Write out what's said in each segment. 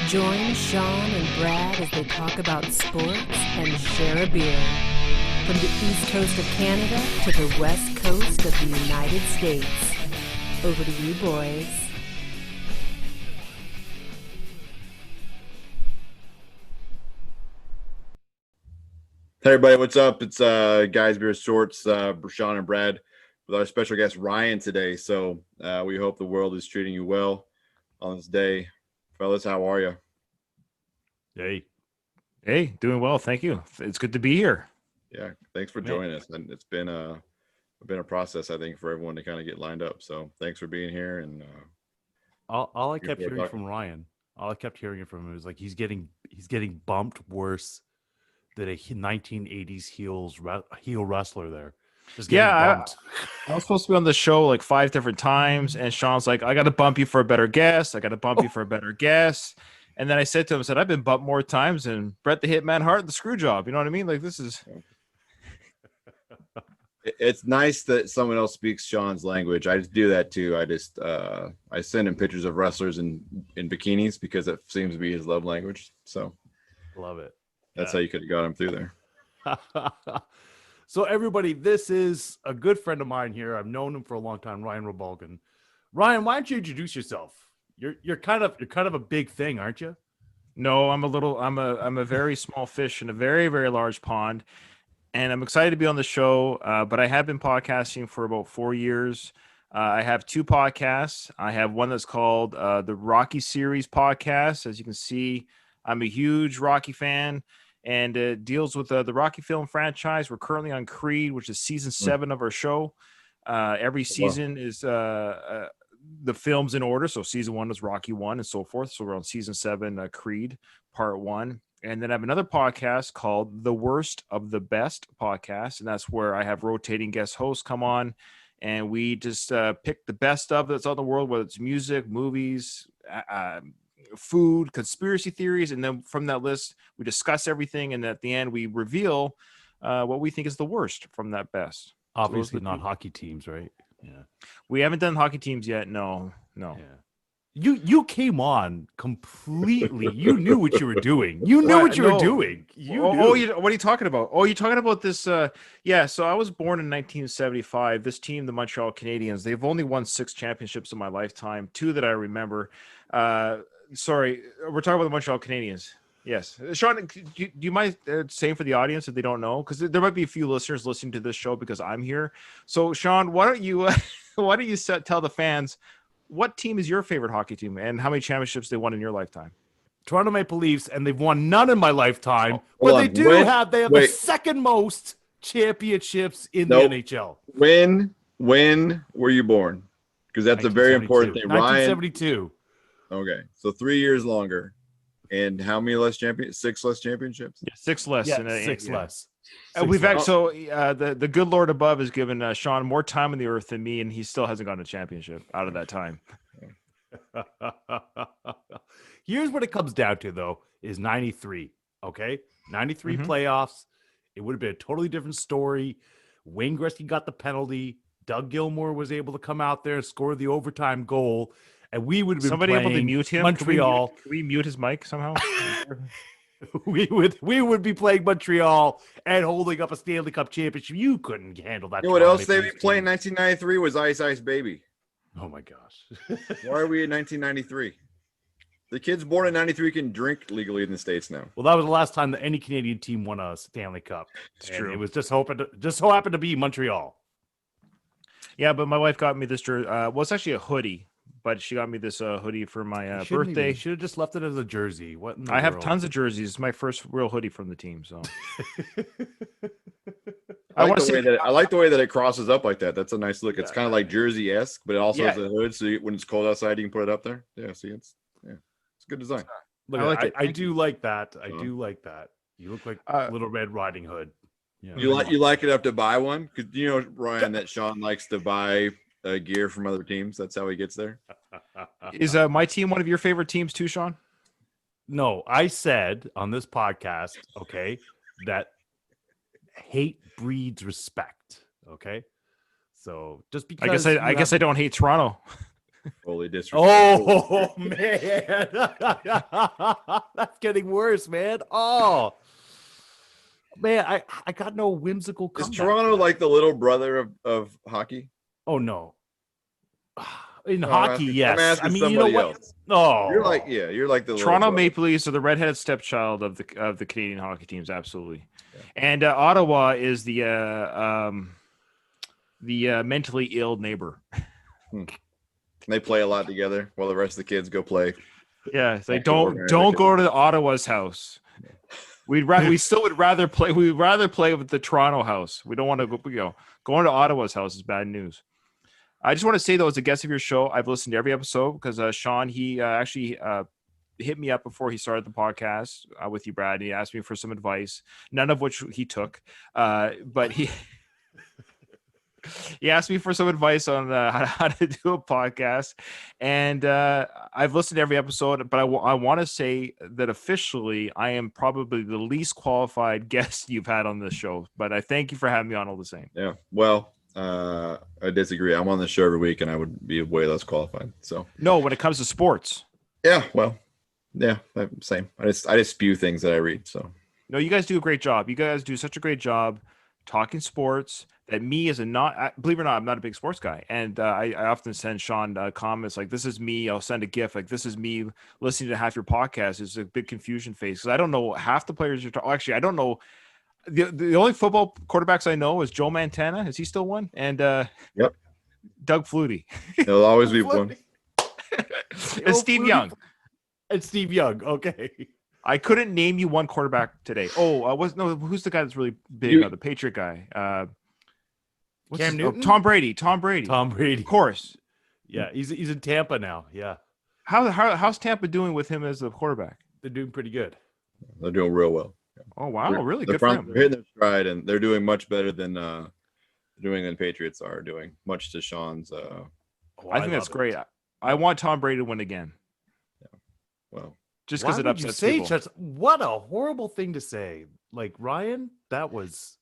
Join Sean and Brad as they talk about sports and share a beer. From the east coast of Canada to the west coast of the United States. Over to you, boys. Hey everybody, what's up? It's GuysBeerSports, Sean and Brad with our special guest Ryan today. So we hope the world is treating you well on this day. Fellas, how are you? Hey, doing well, thank you. It's good to be here. Yeah, thanks for joining us. And it's been a process, I think, for everyone to kind of get lined up. So thanks for being here. And all I kept hearing from Ryan, all I kept hearing from him was like he's getting bumped worse than a 1980s heel wrestler there. Just getting bumped. I was supposed to be on the show like 5 different times, and Sean's like, I got to bump you for a better guest. I got to bump you for a better guest. And then I said to him, I've been bumped more times than Bret the Hitman Hart and the Screwjob. You know what I mean? Like, this is... It's nice that someone else speaks Sean's language. I just do that too. I send him pictures of wrestlers in bikinis because it seems to be his love language. So love it. That's how you could have got him through there. So everybody, this is a good friend of mine here. I've known him for a long time, Ryan Rebalkin. Ryan, why don't you introduce yourself? You're kind of a big thing, aren't you? No, I'm a very small fish in a very, very large pond. And I'm excited to be on the show, but I have been podcasting for about 4 years. I have 2 podcasts. I have one that's called the Rocky Series podcast. As you can see, I'm a huge Rocky fan, and it deals with the Rocky film franchise. We're currently on Creed, which is season 7 of our show. Every season is the films in order. So season 1 was Rocky 1 and so forth. So we're on season 7, Creed Part 1. And then I have another podcast called The Worst of the Best podcast. And that's where I have rotating guest hosts come on. And we just pick the best of that's out in the world, whether it's music, movies, food, conspiracy theories. And then from that list, we discuss everything. And at the end, we reveal what we think is the worst from that best. Obviously not hockey teams, right? Yeah. We haven't done hockey teams yet. No. Yeah. You came on completely. You knew what you were doing. You knew what you were doing. What are you talking about? Oh, you're talking about this. Yeah. So I was born in 1975. This team, the Montreal Canadiens, they've only won 6 championships in my lifetime. 2 that I remember. Sorry, we're talking about the Montreal Canadiens. Yes, Sean, do you mind saying for the audience if they don't know? Because there might be a few listeners listening to this show because I'm here. So, Sean, why don't you tell the fans what team is your favorite hockey team and how many championships they won in your lifetime? Toronto Maple Leafs, and they've won none in my lifetime, but they have the second most championships in the NHL. When were you born? Because that's a very important thing. 1972. Okay, so 3 years longer. And how many less champions? 6 less championships? Yeah, 6 less. Yeah, 6 less. The good Lord above has given Sean more time on the earth than me, and he still hasn't gotten a championship out of that time. Here's what it comes down to, though, is 93. Okay, 93 playoffs. It would have been a totally different story. Wayne Gretzky got the penalty. Doug Gilmour was able to come out there and score the overtime goal. And we would have been able to mute him. Montreal. Can we mute his mic somehow? we would be playing Montreal and holding up a Stanley Cup championship. You couldn't handle that. You know what else they be playing? 1993 was Ice Ice Baby. Oh my gosh! Why are we in 1993? The kids born in 93 can drink legally in the States now. Well, that was the last time that any Canadian team won a Stanley Cup. It's true. It was just so happened to be Montreal. Yeah, but my wife got me this jersey. Well, it's actually a hoodie. But she got me this hoodie for my birthday. Should have just left it as a jersey. I have tons of jerseys. It's my first real hoodie from the team. So I like the way that it crosses up like that. That's a nice look. It's kind of like jersey-esque, but it also has a hood. So when it's cold outside, you can put it up there. Yeah, see, it's a good design. Look, I do like that. I do like that. You look like Little Red Riding Hood. Yeah. You like it up to buy one? Because you know, Ryan, that Sean likes to buy gear from other teams. That's how he gets there. Is my team one of your favorite teams too, Sean? No, I said on this podcast, okay, that hate breeds respect. Okay, so just because I guess I don't hate Toronto. Fully disrespectful. Oh man, that's getting worse, man. Oh man, I got no whimsical Is comeback. Toronto like the little brother of hockey? Oh no. In No, hockey, yes. I'm asking I mean, you know somebody what? else. Oh, You're like the Toronto little brother. Maple Leafs are the redheaded stepchild of the Canadian hockey teams, absolutely. Yeah. And Ottawa is the mentally ill neighbor. They play a lot together while the rest of the kids go play. Yeah, it's like don't go to Ottawa's house. We still would rather play. We'd rather play with the Toronto house. We don't want to go. Going to Ottawa's house is bad news. I just want to say, though, as a guest of your show, I've listened to every episode because Sean, he actually hit me up before he started the podcast with you, Brad. And he asked me for some advice, none of which he took. But he asked me for some advice on how to do a podcast. And I've listened to every episode, but I want to say that officially I am probably the least qualified guest you've had on this show. But I thank you for having me on all the same. Yeah, well, I disagree. I'm on the show every week, and I would be way less qualified. So no, when it comes to sports. Yeah, well, yeah, same. I just spew things that I read. So no, you guys do a great job. You guys do such a great job talking sports that me as believe it or not, I'm not a big sports guy. And I often send Sean comments like, this is me. I'll send a GIF like, this is me listening to half your podcast. It's a big confusion phase. Cause I don't know half the players you're talking. Actually, I don't know. The only football quarterbacks I know is Joe Montana. Is he still one? And yep. Doug Flutie. There'll always be one. And Steve Young. And Steve Young. Okay. I couldn't name you one quarterback today. Who's the guy that's really big? The Patriot guy. Cam Newton? Tom Brady. Tom Brady. Of course. Yeah, he's in Tampa now. Yeah. How's Tampa doing with him as the quarterback? They're doing pretty good. They're doing real well. Oh wow, really good for him. They're hitting their stride, and they're doing much better than the New England Patriots are doing. Much to Sean's. I think that's great. I want Tom Brady to win again. Yeah. Well, just because it upsets people. What a horrible thing to say. Like, Ryan, that was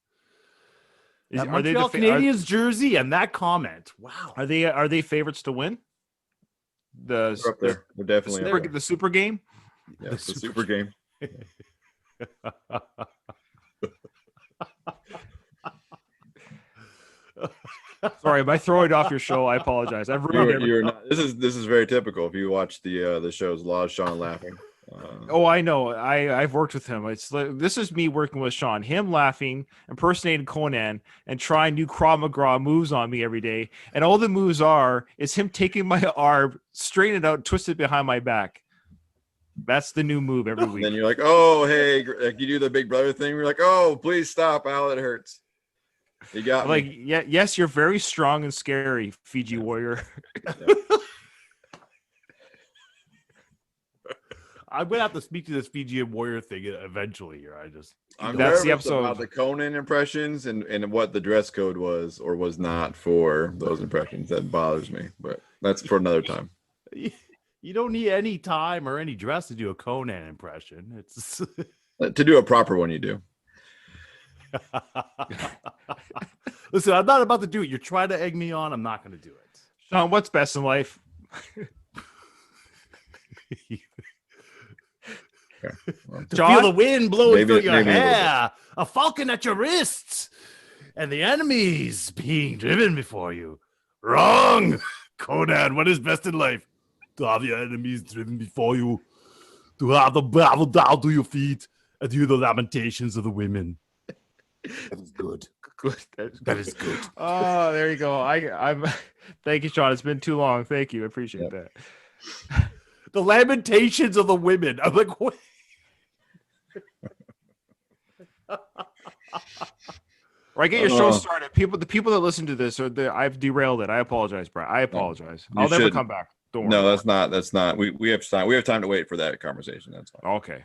that Montreal Canadiens jersey and that comment. Wow. Are they favorites to win? They're up there. They're definitely the super game. Yeah, the super game. Sorry, am I throwing off your show? I apologize. I've ruined it. This is very typical. If you watch the shows, a lot of Sean laughing. I know. I've worked with him. It's like, this is me working with Sean. Him laughing, impersonating Conan, and trying new Krav Maga moves on me every day. And all the moves is him taking my arm, straighten it out, twist it behind my back. That's the new move every week. And then you're like, oh, hey, like you do the big brother thing. You're like, oh, please stop. Ow, it hurts. You got me. Yes, you're very strong and scary, Fiji warrior. Yeah. I'm gonna have to speak to this Fijian warrior thing eventually here. That's the episode about the Conan impressions and what the dress code was or was not for those impressions. That bothers me, but that's for another time. You don't need any time or any dress to do a Conan impression. It's to do a proper one, you do. Listen, I'm not about to do it. You're trying to egg me on. I'm not going to do it. Sean, what's best in life? To feel the wind blowing through your hair, a falcon at your wrists, and the enemies being driven before you. Wrong, Conan. What is best in life? To have your enemies driven before you, to have the battle down to your feet, and hear the lamentations of the women. That is good. That is good. Oh, there you go. I'm. Thank you, Sean. It's been too long. Thank you. I appreciate that. The lamentations of the women. I'm like, what? Right, get your show started. The people that listen to this I've derailed it. I apologize, Brad. I apologize. I'll never come back. Don't worry. No, that's not. We have time. We have time to wait for that conversation. That's fine. Okay.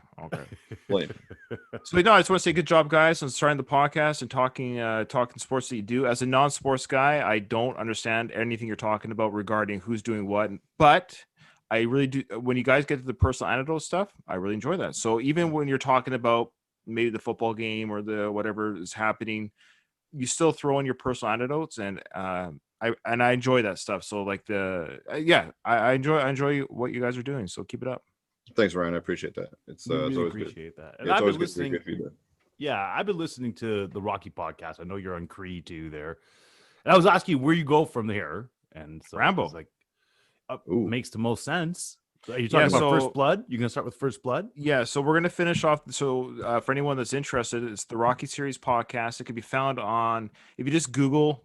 So I just want to say good job, guys, on starting the podcast and talking sports that you do. As a non-sports guy, I don't understand anything you're talking about regarding who's doing what, but I really do. When you guys get to the personal anecdote stuff, I really enjoy that. So even when you're talking about maybe the football game or the whatever is happening, you still throw in your personal anecdotes, and I enjoy that stuff. So like I enjoy what you guys are doing. So keep it up. Thanks, Ryan. I appreciate that. It's We really always appreciate good. that. And It's I've always been good to listening. get feedback. Yeah, I've been listening to the Rocky podcast. I know you're on Cree too there. And I was asking where you go from there. And so Rambo. it's like makes the most sense. Are you Yeah, talking about so- First Blood? You're gonna start with First Blood? Yeah, so we're gonna finish off. So for anyone that's interested, it's the Rocky Series podcast. It can be found on if you just go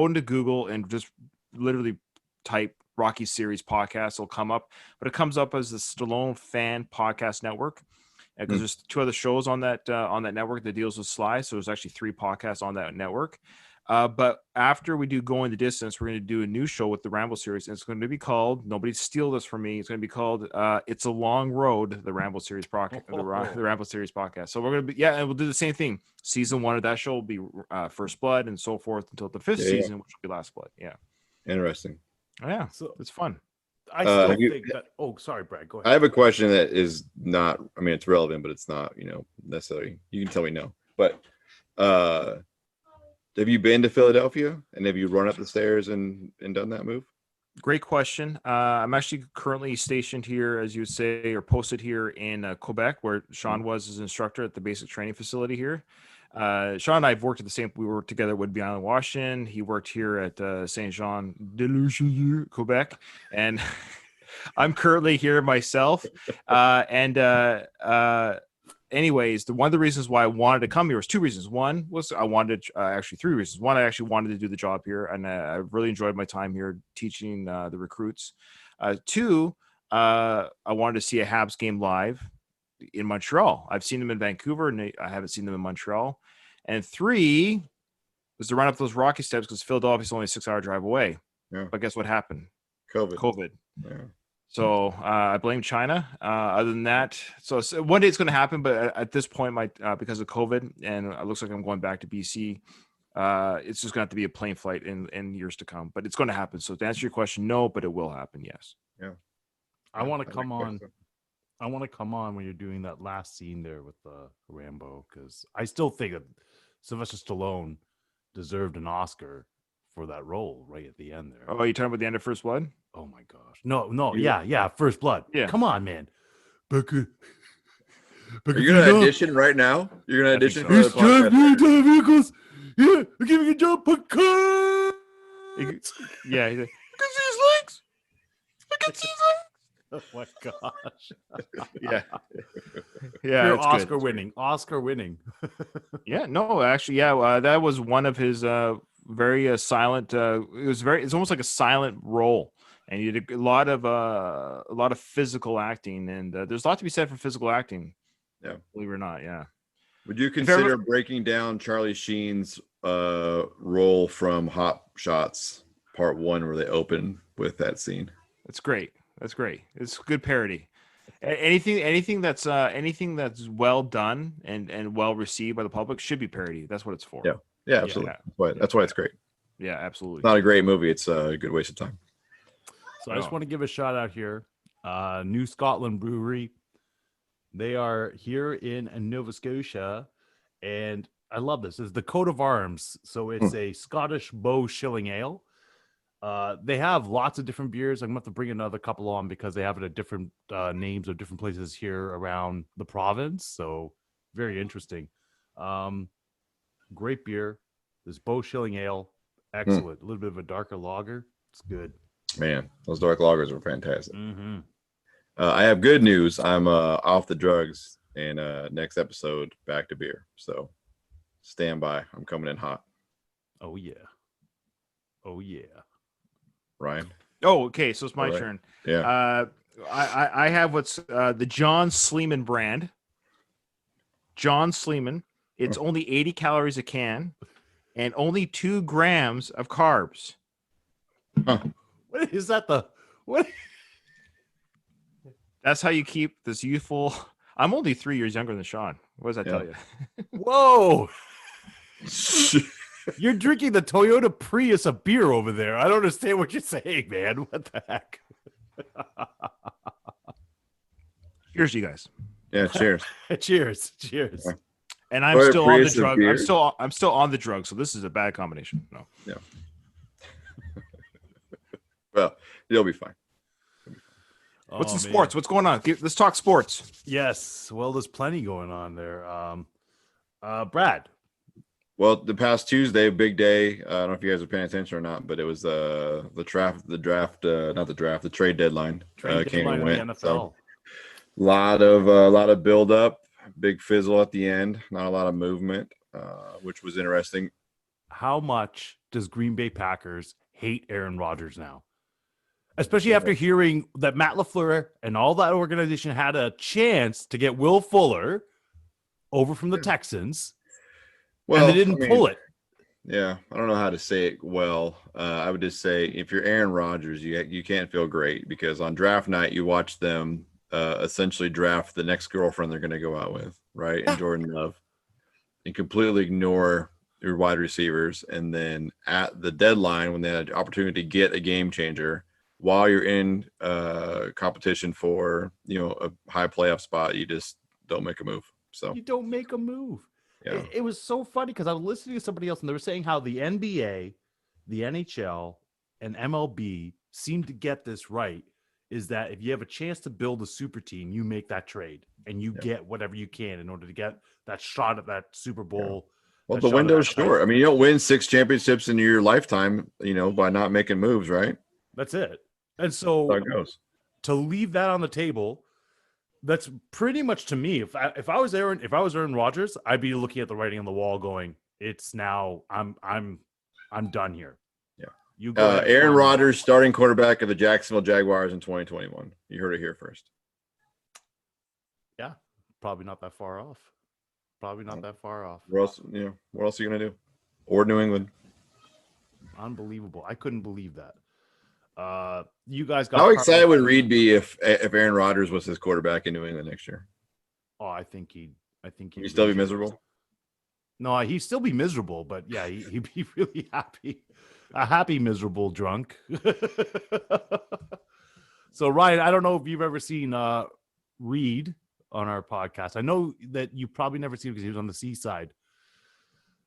into Google and just literally type Rocky Series podcast. It'll come up, but it comes up as the Stallone Fan Podcast Network because there's 2 other shows on that network that deals with Sly. So there's actually 3 podcasts on that network. But after we do Going the Distance, we're going to do a new show with the Rambo series. And it's going to be called, nobody steal this from me, it's going to be called It's a Long Road, the Rambo series podcast, the Rambo series podcast. So we're going to be, and we'll do the same thing. Season 1 of that show will be First Blood and so forth until the 5th season, which will be Last Blood. Yeah. Interesting. Oh, yeah. So it's fun. I still think that. Oh, sorry, Brad. Go ahead. I have a question that is not, I mean, it's relevant, but it's not, necessarily, you can tell me no, but have you been to Philadelphia and have you run up the stairs and done that move? Great question. I'm actually currently stationed here, as you would say, or posted here in Quebec, where Sean was as instructor at the basic training facility here. Sean and I have worked at we worked together at Whidbey Island, Washington. He worked here at Saint Jean de Lucier, Quebec, and I'm currently here myself. Anyways, one of the reasons why I wanted to come here was 2 reasons. One was I wanted actually 3 reasons. One, I actually wanted to do the job here, and I really enjoyed my time here teaching the recruits. 2, I wanted to see a Habs game live in Montreal. I've seen them in Vancouver, and I haven't seen them in Montreal. And 3 was to run up those Rocky steps because Philadelphia's only a 6-hour drive away. Yeah. But guess what happened? COVID. Yeah. So I blame China. Other than that, so one day it's going to happen, but at this point, because of COVID, and it looks like I'm going back to BC, it's just going to have to be a plane flight in years to come. But it's going to happen. So to answer your question, no, but it will happen. Yes. Yeah. I want to come on. I want to come on when you're doing that last scene there with Rambo, because I still think that Sylvester Stallone deserved an Oscar for that role right at the end there. Oh, you talking about the end of First Blood? Oh my gosh. No, yeah, First Blood. Yeah. Come on, man. Are you gonna audition right now? You're gonna audition for the It's podcast? vehicles. Yeah, I'm giving you a job. Yeah. He's like, I can see his legs. I can see his legs. Oh my gosh. Yeah. Yeah. You're it's Oscar good. winning. Oscar winning. Yeah. No, actually, yeah. That was one of his very silent. It's almost like a silent role. And you did a lot of physical acting, and there's a lot to be said for physical acting. Yeah, believe it or not. Yeah. Would you consider breaking down Charlie Sheen's role from Hot Shots Part 1, where they open with that scene? That's great. That's great. It's good parody. Anything that's well done and well received by the public should be parody. That's what it's for. Yeah, absolutely. Yeah. That's why it's great. Yeah, absolutely. It's not a great movie. It's a good waste of time. So I just want to give a shout out here. New Scotland Brewery. They are here in Nova Scotia. And I love this. It's the coat of arms. So it's a Scottish bow shilling ale. They have lots of different beers. I'm going to have to bring another couple on because they have it at different names of different places here around the province. So very interesting. Great beer. This bow shilling ale. Excellent. A little bit of a darker lager. It's good. Man, those dark lagers are fantastic. Mm-hmm. I have good news. I'm off the drugs, and next episode, back to beer. So stand by. I'm coming in hot. Oh, yeah. Oh, yeah. Ryan? Oh, okay. So it's my All right. turn. Yeah. I have what's the John Sleeman brand. John Sleeman. It's only 80 calories a can and only 2 grams of carbs. Huh. What is that? What? That's how you keep this youthful. I'm only 3 years younger than Sean. What does that tell you? Whoa. You're drinking the Toyota Prius of beer over there. I don't understand what you're saying, man. What the heck? Cheers, you guys. Yeah, cheers. Cheers. And I'm still on the drug. I'm still on the drug. So this is a bad combination. No. Yeah. It'll be fine. What's in man. sports? What's going on? Let's talk sports. Yes. Well, there's plenty going on there. Brad. Well, the past Tuesday, big day. I don't know if you guys are paying attention or not, but it was the trade deadline. Trade came deadline and in went. the NFL. So, lot of build up, big fizzle at the end. Not a lot of movement, which was interesting. How much does Green Bay Packers hate Aaron Rodgers now? Especially after hearing that Matt LaFleur and all that organization had a chance to get Will Fuller over from the Texans, and they didn't pull it. Yeah, I don't know how to say it well. I would just say if you're Aaron Rodgers, you can't feel great because on draft night you watch them essentially draft the next girlfriend they're going to go out with, right? And Jordan Love, and completely ignore your wide receivers. And then at the deadline, when they had an opportunity to get a game changer while you're in competition for a high playoff spot, you just don't make a move. So You don't make a move. yeah, It was so funny because I was listening to somebody else and they were saying how the NBA, the NHL, and MLB seem to get this right, is that if you have a chance to build a super team, you make that trade and you get whatever you can in order to get that shot at that Super Bowl. well, that the shot at window's that short. title. I mean, you don't win 6 championships in your lifetime, by not making moves, right? That's it. And That's so how it goes. to leave that on the table, that's pretty much to me. If I was Aaron Rodgers, I'd be looking at the writing on the wall, going, "It's now. I'm done here." Yeah. You go ahead and Aaron find me. Rodgers, starting quarterback of the Jacksonville Jaguars in 2021. You heard it here first. Yeah, probably not that far off. Where else? What else are you gonna do? Or New England? Unbelievable. I couldn't believe that. You guys got How excited would Reed be if Aaron Rodgers was his quarterback in New England next year? Oh, I think he'd Still be miserable? No, he'd still be miserable, but yeah, he'd be really happy. A happy, miserable drunk. So, Ryan, I don't know if you've ever seen Reed on our podcast. I know that you probably never seen him because he was on the seaside.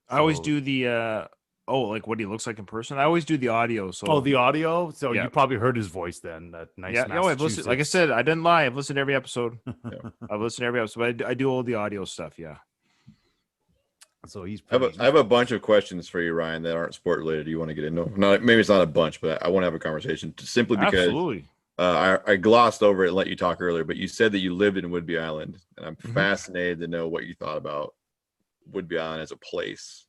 I always do the like what he looks like in person. I always do the audio. So the audio. So Yeah. you probably heard his voice then. That nice. yeah, I've listened. Like I said, I didn't lie. I've listened to every episode. I've listened to every episode. But I do all the audio stuff. Yeah. So he's. I have a bunch of questions for you, Ryan, that aren't sport related. You want to get into? Maybe it's not a bunch, but I want to have a conversation simply because Absolutely. I glossed over it and let you talk earlier. But you said that you lived in Whidbey Island, and I'm Mhm. fascinated to know what you thought about Whidbey Island as a place.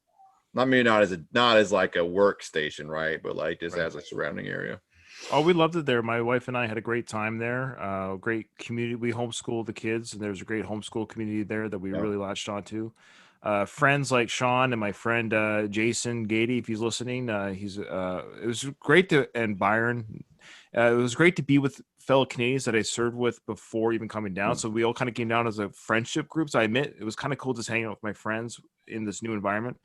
Not as like a workstation, right? But like just as a surrounding area. Oh, we loved it there. My wife and I had a great time there. Great community. We homeschooled the kids, and there's a great homeschool community there that we really latched onto. Friends like Sean and my friend Jason Gady, if he's listening, it was great and Byron. It was great to be with fellow Canadians that I served with before even coming down. So we all kind of came down as a friendship group. So I admit it was kind of cool just hanging out with my friends in this new environment.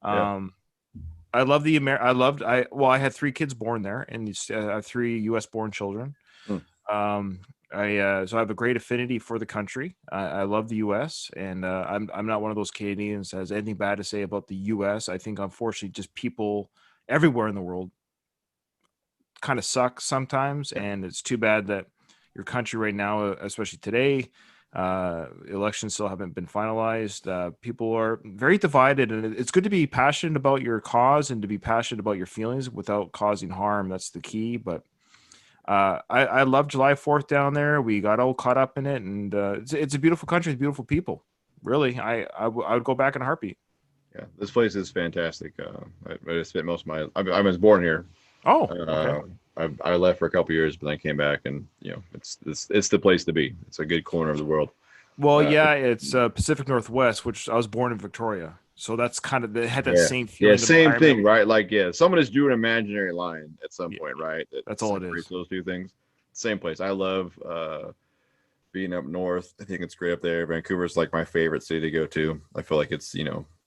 I love I had 3 kids born there, and I have 3 U.S. born children. So I have a great affinity for the country. I love the U.S. and I'm not one of those Canadians that has anything bad to say about the U.S. I think unfortunately just people everywhere in the world kind of suck sometimes, and it's too bad that your country right now, especially today, elections still haven't been finalized. People are very divided, and it's good to be passionate about your cause and to be passionate about your feelings without causing harm. That's the key. But I love July 4th down there. We got all caught up in it, and it's a beautiful country, it's beautiful people. Really, I would go back in a heartbeat. Yeah, this place is fantastic. I spent most of my. I was born here. Oh, okay. I left for a couple years, but then I came back, and it's the place to be. It's a good corner of the world. Well, it's Pacific Northwest, which I was born in Victoria, so that's kind of it had that same feeling. Yeah, same thing, right? Like, someone just drew an imaginary line at some point, right? That's all it is. Those two things, same place. I love being up north. I think it's great up there. Vancouver's like my favorite city to go to. I feel like it's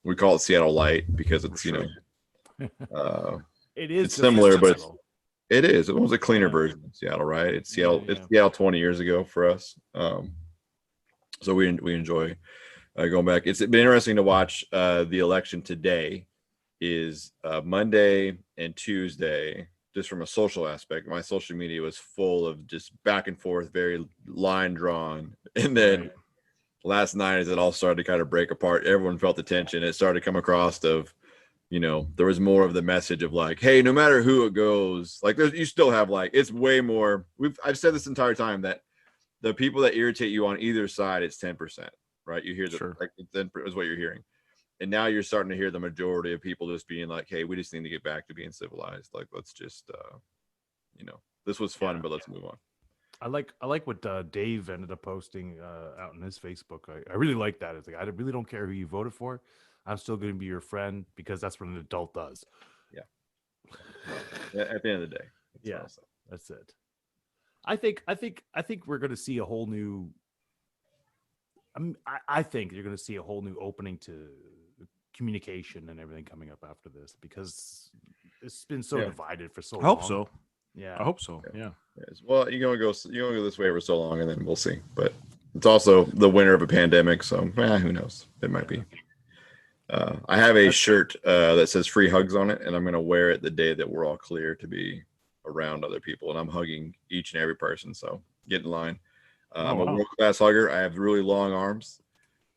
we call it Seattle Light because it's it is it's similar, but it is. It was a cleaner version of Seattle, right? It's Seattle. It's Seattle 20 years ago for us. So we enjoy going back. It's been interesting to watch the election today. Is Monday and Tuesday just from a social aspect, my social media was full of just back and forth, very line drawn. And then last night, as it all started to kind of break apart, everyone felt the tension. It started to come across of, there was more of the message of like, hey, no matter who it goes, like you still have like, it's way more. I've said this entire time that the people that irritate you on either side, it's 10%, right? You hear like 10% is what you're hearing. And now you're starting to hear the majority of people just being like, hey, we just need to get back to being civilized. Like, let's just, this was fun, but let's move on. I like what Dave ended up posting out on his Facebook. I really like that. It's like, I really don't care who you voted for. I'm still going to be your friend because that's what an adult does. Yeah. At the end of the day. That's it. I think we're going to see a whole new. I think you're going to see a whole new opening to communication and everything coming up after this because it's been so divided for so long. I hope so. Yeah, I hope so. Yeah. Yes. Well, you're gonna go this way for so long, and then we'll see. But it's also the winter of a pandemic, so who knows? It might be. I have a shirt that says "Free Hugs" on it, and I'm gonna wear it the day that we're all clear to be around other people, and I'm hugging each and every person. So get in line. I'm a world-class hugger. I have really long arms,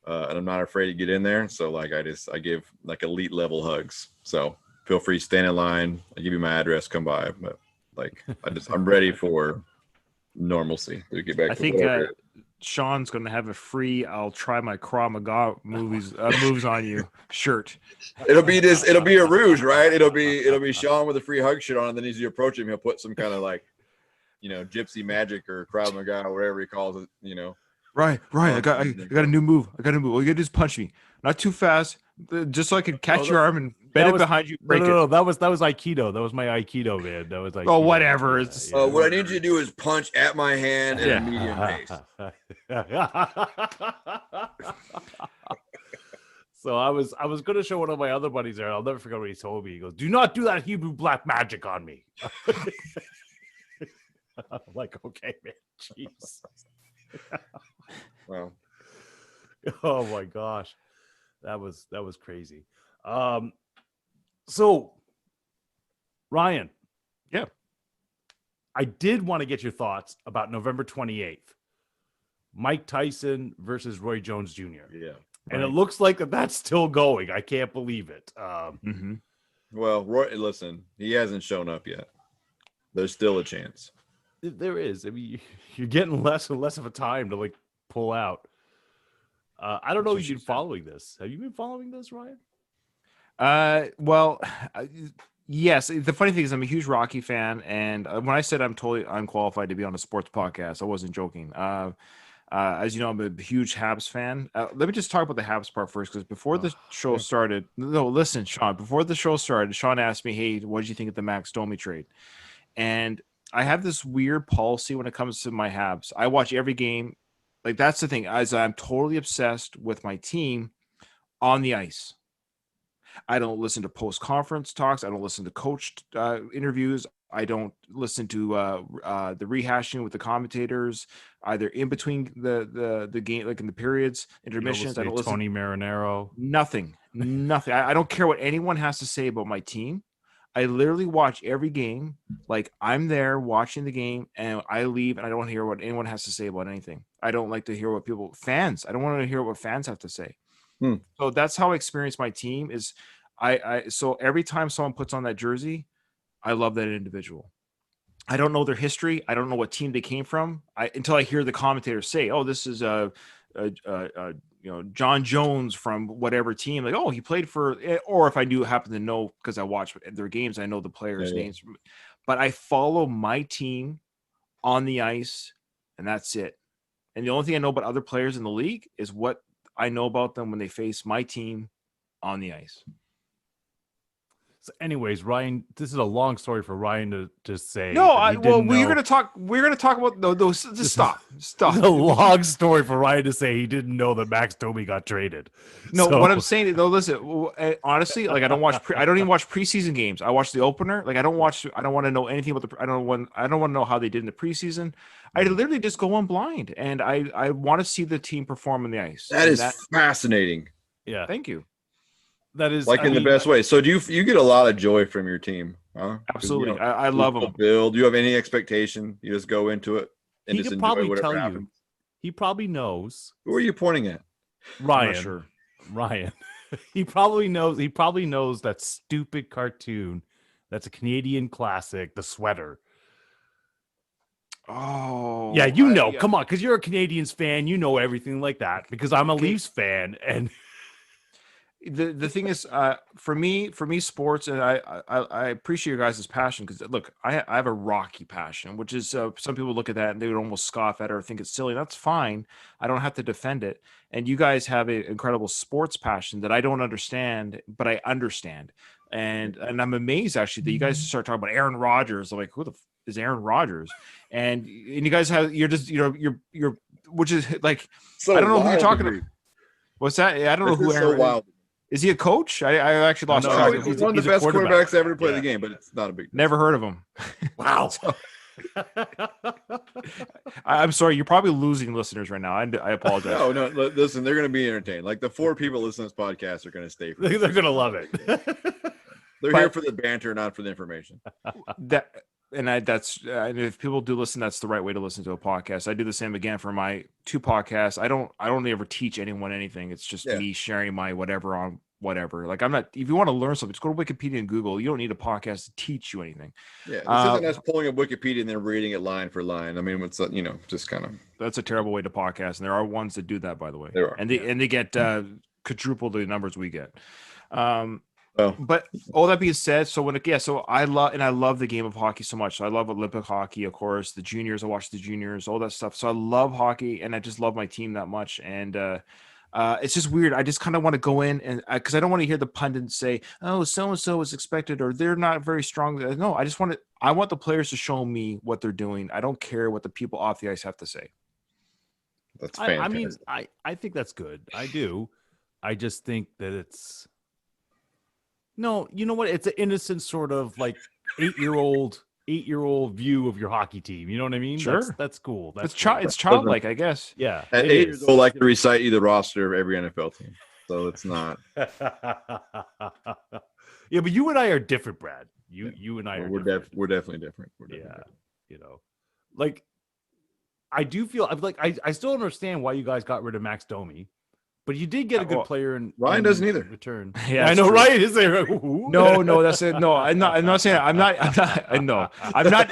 and I'm not afraid to get in there. So like I give like elite level hugs. So feel free to stand in line. I give you my address. Come by. But like I'm ready for normalcy to get back. I think Sean's going to have a free "I'll try my Krav Maga moves on you" shirt. It'll be a ruse, right? It'll be Sean with a free hug shirt on, and then as you approach him, he'll put some kind of like, gypsy magic or Krav Maga or whatever he calls it, Right. I got a new move. All you gotta do is punch me, not too fast, just so I can catch your arm and bend it behind you. No, that was Aikido. That was my Aikido, man. That was like, oh, whatever. What I need you to do is punch at my hand at a medium pace. So I was going to show one of my other buddies there. I'll never forget what he told me. He goes, "Do not do that Hebrew black magic on me." I'm like, okay, man. Jeez. Wow. Oh my gosh. That was crazy. So Ryan. Yeah. I did want to get your thoughts about November 28th. Mike Tyson versus Roy Jones Jr. Yeah. And it looks like that's still going. I can't believe it. Well, Roy, listen, he hasn't shown up yet. There's still a chance. There is. I mean, you're getting less and less of a time to like pull out. I don't know if you've been following this. Have you been following this, Ryan? Well, yes. The funny thing is, I'm a huge Rocky fan, and when I said I'm totally unqualified to be on a sports podcast, I wasn't joking. As you know, I'm a huge Habs fan. Let me just talk about the Habs part first, because before the show started, no, listen, Sean. Before the show started, Sean asked me, "Hey, what did you think of the Max Domi trade?" And I have this weird policy when it comes to my Habs. I watch every game. Like, that's the thing, as I'm totally obsessed with my team on the ice. I don't listen to post-conference talks. I don't listen to coach interviews. I don't listen to the rehashing with the commentators, either in between the game, like in the periods, intermissions. I don't listen to Tony Marinaro. Nothing. I don't care what anyone has to say about my team. I literally watch every game. Like, I'm there watching the game, and I leave, and I don't want to hear what anyone has to say about anything. I don't like to hear what fans. I don't want to hear what fans have to say. So that's how I experience my team. Is so every time someone puts on that jersey, I love that individual. I don't know their history. I don't know what team they came from. Until I hear the commentators say, "Oh, this is John Jones from whatever team." Like, oh, he played for, or if I happen to know because I watch their games, I know the players' names. But I follow my team on the ice, and that's it. And the only thing I know about other players in the league is what I know about them when they face my team on the ice. So anyways, Ryan, this is a long story for Ryan to just say. No, we're going to talk about those. Just stop. It's a long story for Ryan to say he didn't know that Max Domi got traded. No, what I'm saying though, listen, honestly, like I don't even watch preseason games. I watch the opener. Like I don't want to know anything about I don't want to know how they did in the preseason. I literally just go on blind, and I want to see the team perform on the ice. That is fascinating. Yeah. Thank you. That is like in the best way. So do you get a lot of joy from your team? Huh? Absolutely. I love them. Build. Do you have any expectation? You just go into it and He just could enjoy probably whatever tell happens. you. He probably knows. Who are you pointing at? Ryan. I'm not sure. Ryan. He probably knows that stupid cartoon. That's a Canadian classic, The Sweater. Oh, Yeah, you know. Come on, because you're a Canadiens fan. You know everything like that. Because I'm a Leafs fan, and the thing is, for me, sports, and I appreciate your guys' passion, because look, I have a Rocky passion, which is some people look at that and they would almost scoff at it or think it's silly. That's fine. I don't have to defend it. And you guys have an incredible sports passion that I don't understand, but I understand. And I'm amazed actually that you guys start talking about Aaron Rodgers. I'm like, who the is Aaron Rodgers? And you guys you're which is like, So I don't know who you're talking about. about. What's that? I don't know who Aaron. So wild. Is he a coach? I actually lost No, track. he's one of the best quarterbacks to ever play the game, but it's not a big deal. Never heard of him. wow. I'm sorry. You're probably losing listeners right now. I apologize. No. Listen, they're going to be entertained. Like the 4 people listening to this podcast are going to stay. They're going to love it. They're here for the banter, not for the information. And if people do listen, that's the right way to listen to a podcast. I do the same again for my 2 podcasts. I don't ever teach anyone anything. It's just me sharing my whatever on whatever. Like, I'm not, if you want to learn something, just go to Wikipedia and Google. You don't need a podcast to teach you anything. Yeah. This isn't us pulling up Wikipedia and then reading it line for line. I mean, it's, just kind of. That's a terrible way to podcast. And there are ones that do that, by the way. There are. And they get quadruple the numbers we get. Well, but all that being said, so I love the game of hockey so much. So I love Olympic hockey, of course, the juniors. I watch the juniors, all that stuff. So I love hockey, and I just love my team that much. And it's just weird. I just kind of want to go in and because I don't want to hear the pundits say, "Oh, so and so is expected," or "They're not very strong." No, I want the players to show me what they're doing. I don't care what the people off the ice have to say. That's fantastic. I think that's good. I do. I just think that it's. No, you know what? It's an innocent sort of like 8-year-old view of your hockey team. You know what I mean? Sure, that's cool. It's childlike, I guess. Yeah, at 8 years old, I like to recite you the roster of every NFL team, so it's not. Yeah, but you and I are different, Brad. You and I are. We're definitely different. Like I do feel I still understand why you guys got rid of Max Domi. But you did get a good player in Ryan doesn't either. Return. Yeah, I know true. Ryan is there. No, that's it. No, I'm not saying I'm not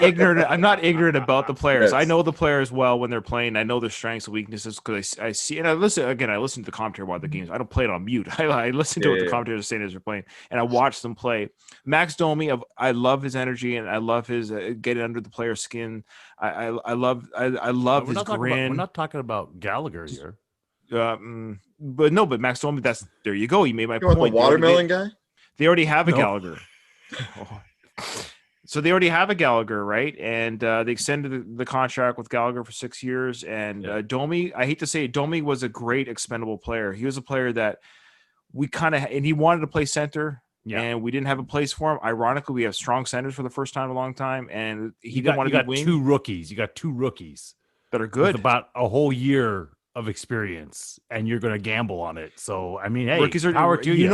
ignorant. I'm not ignorant about the players. Yes. I know the players well when they're playing. I know their strengths and weaknesses because I see and I listen to the commentary while the games. I don't play it on mute. I listen to what the commentators are saying as they're playing, and I watch them play. Max Domi, I love his energy and I love his getting under the player's skin. I love his grin. We're not talking about Gallagher here. But Max Domi, there you go. You made my point. The watermelon guy? They already have a Gallagher. So they already have a Gallagher, right? And they extended the contract with Gallagher for 6 years. And Domi, I hate to say it, Domi was a great expendable player. He was a player that we and he wanted to play center. Yeah. And we didn't have a place for him. Ironically, we have strong centers for the first time in a long time. And he didn't want to be wing. You got two rookies that are good. With about a whole year of experience, and you're going to gamble on it. So I mean, hey, rookies are power to you.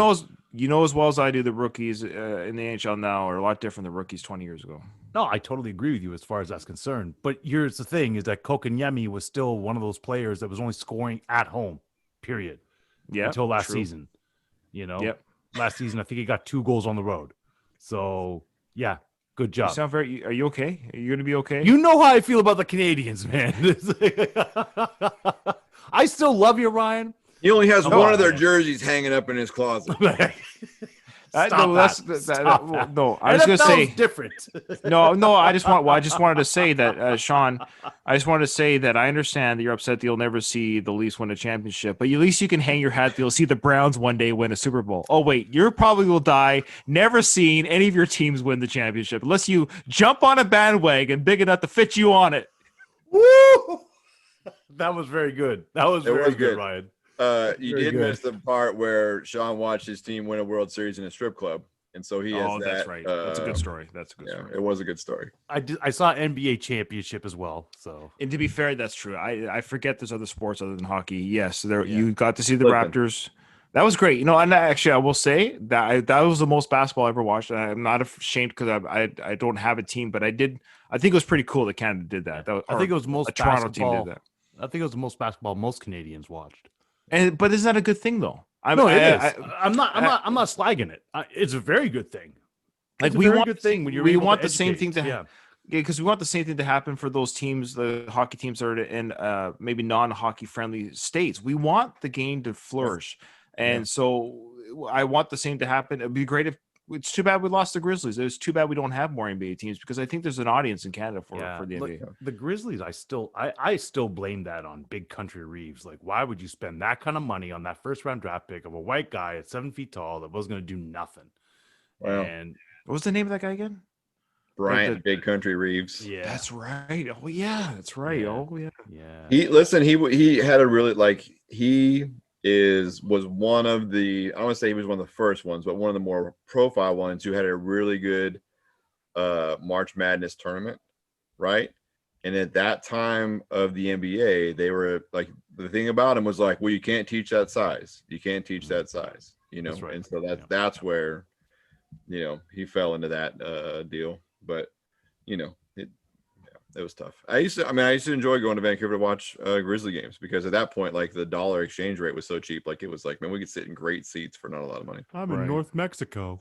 You know as well as I do, the rookies in the NHL now are a lot different than rookies 20 years ago. No, I totally agree with you as far as that's concerned. But here's the thing: is that Kotkaniemi was still one of those players that was only scoring at home. Period. Yeah. Until last season, Yep. Last season, I think he got 2 goals on the road. So yeah. Good job. You sound are you okay? Are you going to be okay? You know how I feel about the Canadiens, man. I still love you, Ryan. He only has one of their jerseys hanging up in his closet. I was going to say different. No. I just wanted to say that, Sean. I just wanted to say that I understand that you're upset that you'll never see the Leafs win a championship, but at least you can hang your hat that you'll see the Browns one day win a Super Bowl. Oh wait, you probably will die never seeing any of your teams win the championship unless you jump on a bandwagon big enough to fit you on it. Woo! That was very good. That was very good, Ryan. You did miss the part where Sean watched his team win a World Series in a strip club, and so he has that. That's right. That's a good story. Story. It was a good story. I saw NBA championship as well. So, and to be fair, that's true. I forget there's other sports other than hockey. Yes, you got to see the Raptors. That was great. And actually, I will say that was the most basketball I ever watched. And I'm not ashamed because I don't have a team, but I did. I think it was pretty cool that Canada did that. I think it was most Toronto team did that. I think it was the most basketball most Canadians watched. But isn't that a good thing though? I'm not slagging it. It's a very good thing. Like we want good thing when you're we want to the same thing to because we want the same thing to happen for those teams, the hockey teams that are in maybe non-hockey friendly states. We want the game to flourish. And so I want the same to happen. It'd be great if it's too bad we lost the Grizzlies. It's too bad we don't have more NBA teams because I think there's an audience in Canada for the NBA. The Grizzlies, I still blame that on Big Country Reeves. Like, why would you spend that kind of money on that first round draft pick of a white guy at 7 feet tall that was going to do nothing? Wow. And what was the name of that guy again? Brian Big Country Reeves. Yeah, that's right. Oh yeah, that's right. Yeah. Oh yeah. Yeah. He had a really was one of the, I want to say he was one of the first ones, but one of the more profile ones who had a really good March Madness tournament, right? And at that time of the NBA, they were like, the thing about him was like, well, you can't teach that size. You can't teach that size, That's right. And so that's where, he fell into that deal. But, it was tough. I used to enjoy going to Vancouver to watch Grizzly games because at that point, like the dollar exchange rate was so cheap. Like it was like, man, we could sit in great seats for not a lot of money. I'm in North Mexico.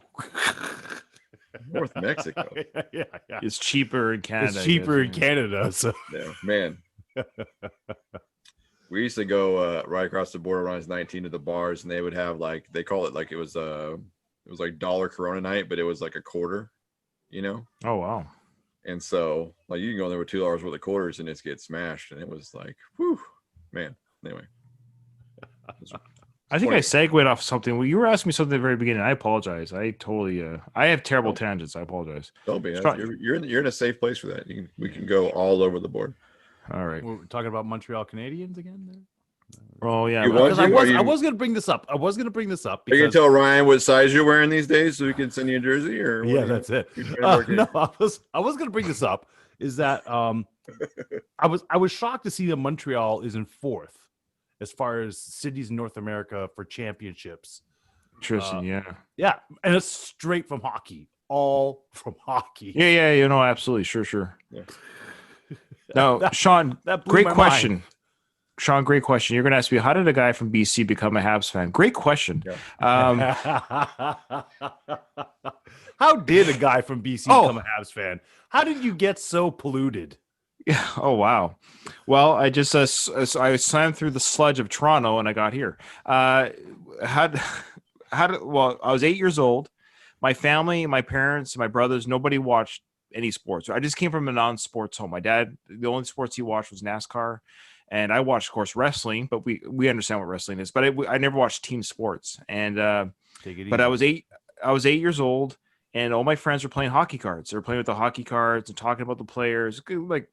North Mexico. Yeah. It's cheaper in Canada. It's cheaper in Canada. So yeah, man. We used to go right across the border when I was 19 to the bars, and they would have like, they call it like it was like dollar Corona night, but it was like a quarter, Oh wow. And so, like, you can go there with $2 worth of quarters and just get smashed. And it was like, whew, man. Anyway. I think I segued off something. Well, you were asking me something at the very beginning. I apologize. I totally, I have terrible tangents. I apologize. Don't be. You're in a safe place for that. We can go all over the board. All right. We're talking about Montreal Canadiens again there? Oh yeah, because I was going to bring this up. Because, are you going to tell Ryan what size you're wearing these days so we can send you a jersey? Or that's it. No, I was going to bring this up. Is that I was shocked to see that Montreal is in fourth as far as cities in North America for championships. Interesting, yeah, and it's straight from hockey, all from hockey. Yeah, absolutely, sure. Yeah. Now, Sean, great question. Mind. Sean, great question. You're going to ask me, how did a guy from BC become a Habs fan? Great question. Yeah. How did a guy from BC become a Habs fan? How did you get so polluted? Yeah. Oh, wow. Well, I just I swam through the sludge of Toronto and I got here. Well, I was 8 years old. My family, my parents, my brothers, nobody watched any sports. I just came from a non-sports home. My dad, the only sports he watched was NASCAR. And I watched, of course, wrestling, but we understand what wrestling is. But I never watched team sports. And but I was 8 years old, and all my friends were playing hockey cards. They were playing with the hockey cards and talking about the players, like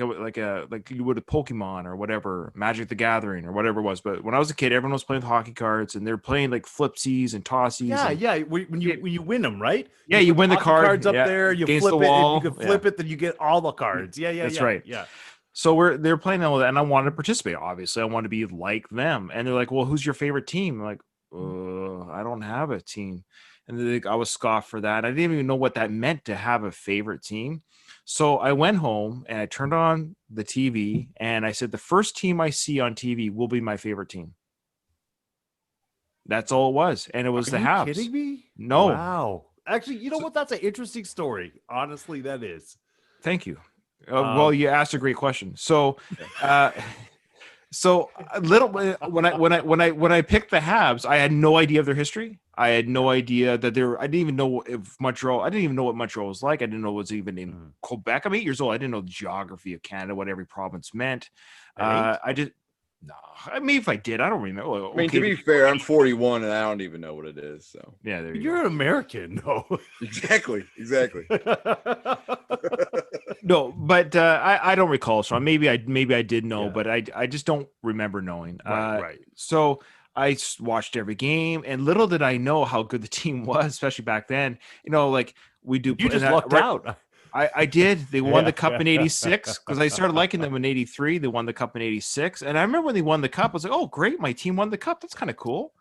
you would a Pokemon or whatever, Magic the Gathering or whatever it was. But when I was a kid, everyone was playing with hockey cards, and they're playing like flipsies and tossies. Yeah. When you win them, right? Yeah, you win the cards up there. You flip it. And you can flip it, then you get all the cards. Yeah. That's right. Yeah. So they're playing all that, and I wanted to participate. Obviously, I wanted to be like them. And they're like, "Well, who's your favorite team?" I'm like, I don't have a team. And I was scoffed for that. I didn't even know what that meant to have a favorite team. So I went home and I turned on the TV and I said, the first team I see on TV will be my favorite team. That's all it was, and it was the Habs. Are you kidding me? No. Wow. Actually, you know what? That's an interesting story. Honestly, that is. Thank you. Well, you asked a great question. So, so a little when I picked the Habs, I had no idea of their history. I had no idea that I didn't even know if Montreal. I didn't even know what Montreal was like. I didn't know it was even in Quebec. I'm 8 years old. I didn't know the geography of Canada, what every province meant. No, I mean, if I did, I don't remember. I mean, to be fair, I'm 41 and I don't even know what it is. So yeah, you're an American, no? Exactly. No, but I don't recall. So maybe I did know, but I just don't remember knowing. Right. So I watched every game, and little did I know how good the team was, especially back then. Like we do. You just lucked out. I did. They won the cup in 86 because I started liking them in 83. They won the cup in 86. And I remember when they won the cup, I was like, oh, great. My team won the cup. That's kind of cool.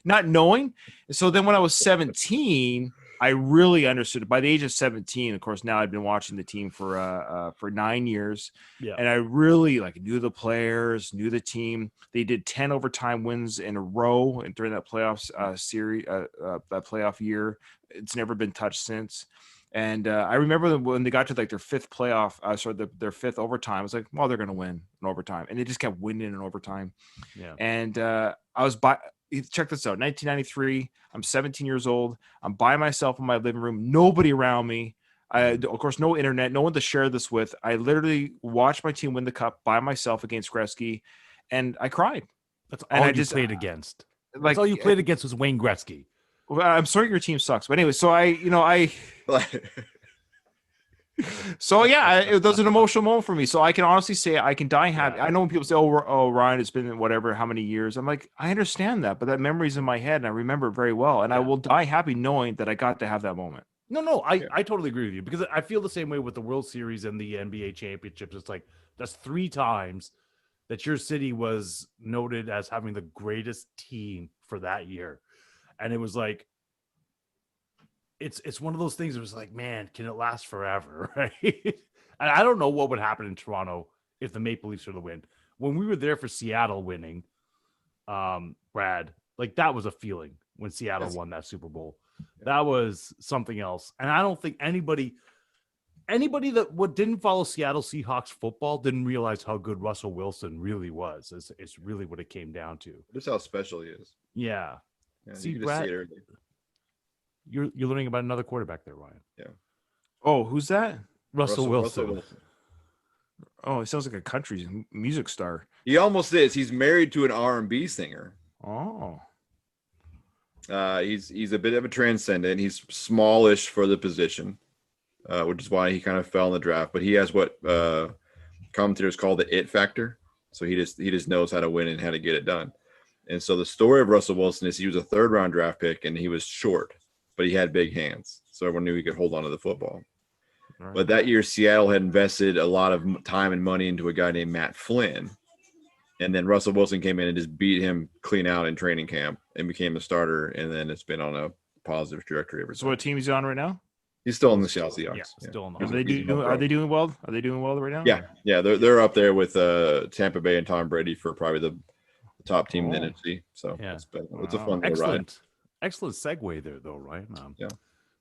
not knowing. So then when I was 17, I really understood it. By the age of 17, of course, now I've been watching the team for 9 years. Yeah. And I really knew the players, knew the team. They did 10 overtime wins in a row and during that playoffs series, that playoff year. It's never been touched since. And I remember when they got to their fifth playoff, their fifth overtime, I was like, well, they're going to win in overtime. And they just kept winning in overtime. Yeah. And check this out, 1993, I'm 17 years old. I'm by myself in my living room, nobody around me. Of course, no internet, no one to share this with. I literally watched my team win the cup by myself against Gretzky, and I cried. That's all and you played against. That's all you played against was Wayne Gretzky. Well, I'm sorry your team sucks. But anyway, so so yeah, it was an emotional moment for me. So I can honestly say I can die happy. I know when people say, oh, Ryan, it's been whatever, how many years. I'm like, I understand that, but that memory's in my head and I remember it very well. And I will die happy knowing that I got to have that moment. No, I totally agree with you because I feel the same way with the World Series and the NBA championships. It's like, that's 3 times that your city was noted as having the greatest team for that year. And it was like, it's one of those things. It was like, man, can it last forever? Right. And I don't know what would happen in Toronto if the Maple Leafs were to win. When we were there for Seattle winning, Brad, that was a feeling when Seattle won that Super Bowl. That was something else. And I don't think anybody that didn't follow Seattle Seahawks football didn't realize how good Russell Wilson really was. It's really what it came down to. Just how special he is. Yeah. See, Brad, you're learning about another quarterback there, Ryan. Yeah. Oh, who's that? Russell Wilson. Oh, he sounds like a country music star. He almost is. He's married to an R&B singer. Oh. He's a bit of a transcendent. He's smallish for the position, which is why he kind of fell in the draft. But he has what commentators call the it factor. So he just knows how to win and how to get it done. And so the story of Russell Wilson is he was a 3rd-round draft pick and he was short, but he had big hands. So everyone knew he could hold on to the football. Right. But that year, Seattle had invested a lot of time and money into a guy named Matt Flynn. And then Russell Wilson came in and just beat him clean out in training camp and became a starter. And then it's been on a positive trajectory ever since. So what team is he on right now? He's still in the Seattle Seahawks. Yeah, still in the. Are they doing well? Are they doing well right now? Yeah. They're up there with Tampa Bay and Tom Brady for probably the top team in the NFC. So it's a fun ride. Excellent segue there, though, Ryan. Yeah.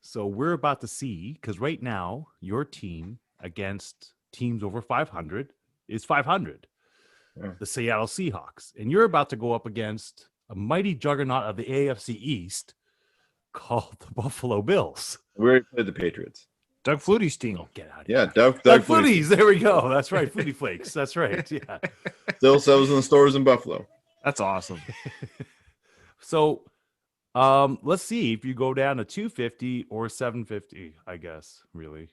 So we're about to see, because right now your team against teams over 500 is 500. Yeah. The Seattle Seahawks, and you're about to go up against a mighty juggernaut of the AFC East called the Buffalo Bills. We already played the Patriots. Doug Flutie's team. Oh, get out of here. Yeah, Doug Flutie's. There we go. That's right. Flutie Flakes. That's right. Yeah. Still sells in the stores in Buffalo. That's awesome. So let's see if you go down to 250 or 750, I guess, really.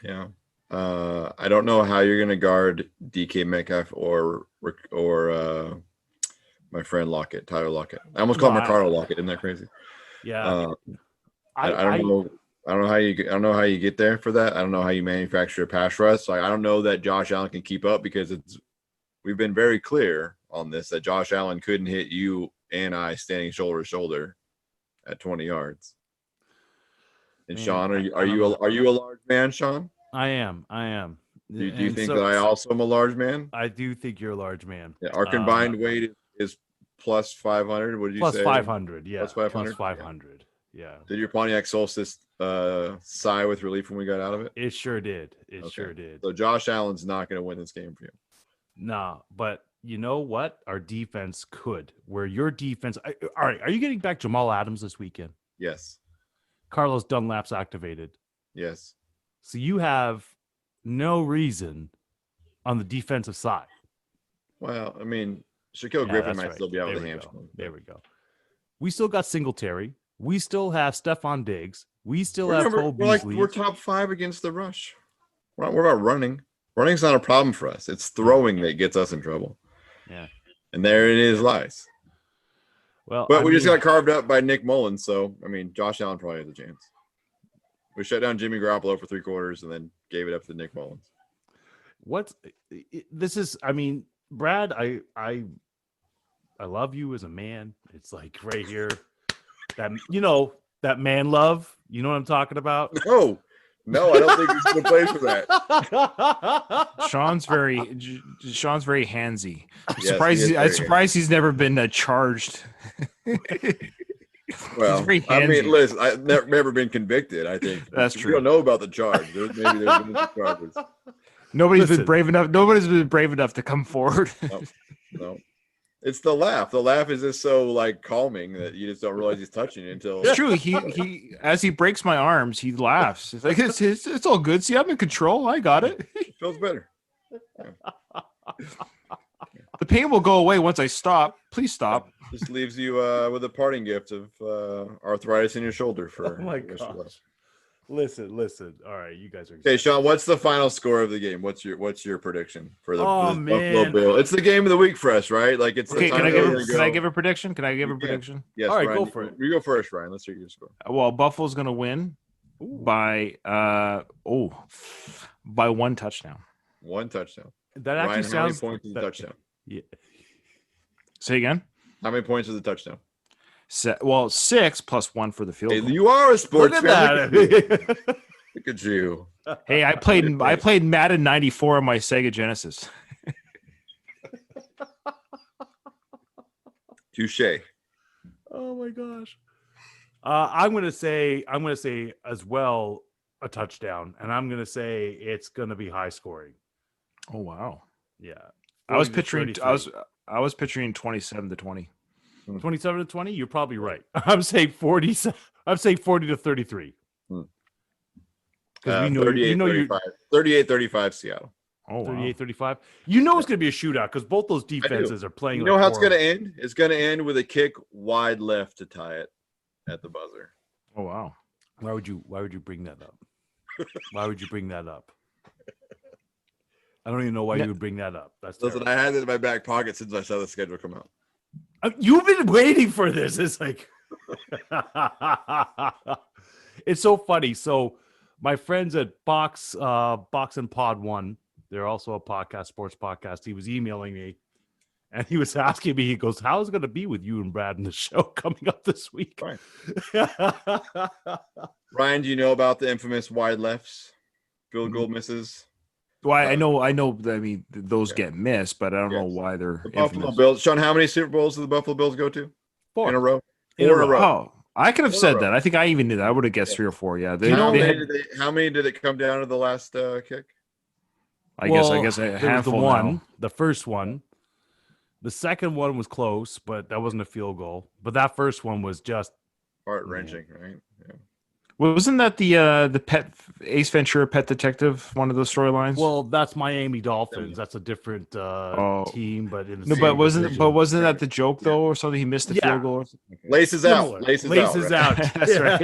Yeah. I don't know how you're going to guard DK Metcalf or my friend Lockett, Tyler Lockett. I almost called him Ricardo Lockett. Isn't that crazy? Yeah. I don't know. I don't know how you get there for that. I don't know how you manufacture a pass rush. Like, I don't know that Josh Allen can keep up because we've been very clear on this that Josh Allen couldn't hit you and I standing shoulder to shoulder at 20 yards. And man, Sean, are you a large man, Sean? I am. Do you think that I also am a large man? I do think you're a large man. Yeah, our combined weight is plus 500. What did you say? Plus 500. Yeah. Plus 500. Plus 500. Yeah. Did your Pontiac Solstice sigh with relief when we got out of it? It sure did. Sure did. So Josh Allen's not going to win this game for you. No, but you know what? Our defense could. Where your defense. All right. Are you getting back Jamal Adams this weekend? Yes. Carlos Dunlap's activated. Yes. So you have no reason on the defensive side. Well, I mean, Shaquille Griffin might still be out with the hamstring. There we go. We still got Singletary. We still have Stephon Diggs. We still have Cole Beasley. We're top 5 against the rush. We're about running. Running's not a problem for us. It's throwing that gets us in trouble. Yeah. And there it is, lies. Well, but we just got carved up by Nick Mullins. So, I mean, Josh Allen probably has a chance. We shut down Jimmy Garoppolo for 3 quarters and then gave it up to Nick Mullins. This is, I mean, Brad, I I love you as a man. It's like right here. That that man love. You know what I'm talking about? No, I don't think he's the place for that. Sean's very handsy. Yes, he is I'm very surprised he's never been charged. Well, very I mean, handsy. listen, I've never been convicted. I think That's We true. don't know about the charge. Maybe there's been some charges. Nobody's been brave enough to come forward. No. It's the laugh. The laugh is just so like calming that you just don't realize he's touching it until It's true. He as he breaks my arms, he laughs. It's like it's all good. See, I'm in control. I got it. it feels better. The pain will go away once I stop. Please stop. Just leaves you with a parting gift of arthritis in your shoulder for. Oh my gosh. Listen. All right, you guys are. Okay, Sean, what's the final score of the game? What's your prediction for the Oh, for this man. Buffalo Bill? It's the game of the week for us, right? Like it's Okay, the can time I give a prediction? Can I give a You can. prediction? Yes, All right, Ryan, go for it. You go first, Ryan. Let's hear your score. Well, Buffalo's going to win by one touchdown. One touchdown. That Ryan, actually sounds. how many points is the touchdown? Yeah. Say again. How many points is the touchdown? 6 plus 1 for the field Hey, goal. you are a sports Look at fan. that. Look at you. Hey, I played Madden 94 on my Sega Genesis. Touche. Oh my gosh. I'm gonna say as well a touchdown, and I'm gonna say it's gonna be high scoring. Oh wow. Yeah. I was 40 to picturing 33. I was picturing 27-20. 27-20. You're probably right. I'm saying 40. I'm saying 40 to 33. Because we know 38-35 Seattle. Oh wow. 38-35. You know it's going to be a shootout because both those defenses are playing. You know how it's going to horrible. end? It's going to end with a kick wide left to tie it at the buzzer. Oh wow. Why would you bring that up? Why would you bring that up? I don't even know why you would bring that up. That's Listen, terrible. I had it in my back pocket since I saw the schedule come out. You've been waiting for this. It's like it's so funny. So my friends at Box and Pod One, they're also a podcast, sports podcast. He was emailing me and he was asking me, he goes, how's it going to be with you and Brad in the show coming up this week? Fine. Ryan, do you know about the infamous wide lefts? Field goal misses? Well, I know. I mean, those get missed, but I don't know why they're The Buffalo infamous. Bills. Sean, how many Super Bowls did the Buffalo Bills go to? 4 in a row? In a 4 in a row. row. Oh, I could have In a said row. that. I think I even knew that. I would have guessed 3 or 4. Yeah, How many did it come down to the last kick? I guess a there was handful. the one, now. the first one. The second one was close, but that wasn't a field goal. But that first one was just Heart wrenching, right? Yeah. Wasn't that the pet Ace Ventura Pet Detective one of those storylines? well, that's Miami Dolphins. That's a different team, but in the no, same but division. wasn't that the joke though, or something? He missed the Yeah. field goal. Or something? Laces Similar. out. Laces out. right? out. That's right.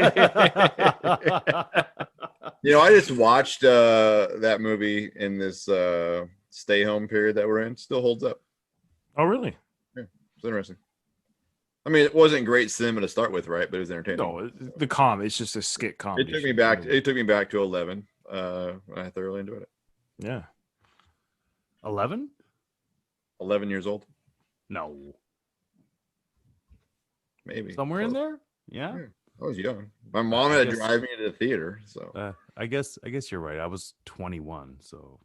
You know, I just watched that movie in this stay home period that we're in. Still holds up. Oh, really? It's interesting. I mean, it wasn't great cinema to start with, right? But it was entertaining. No, it's just a skit comedy. It took me back. It took me back to 11. I thoroughly enjoyed it. Yeah. 11? 11 years old, No. maybe Somewhere in Close. there? Yeah. I was young. My mom had to drive me to the theater. So I guess you're right. I was 21, so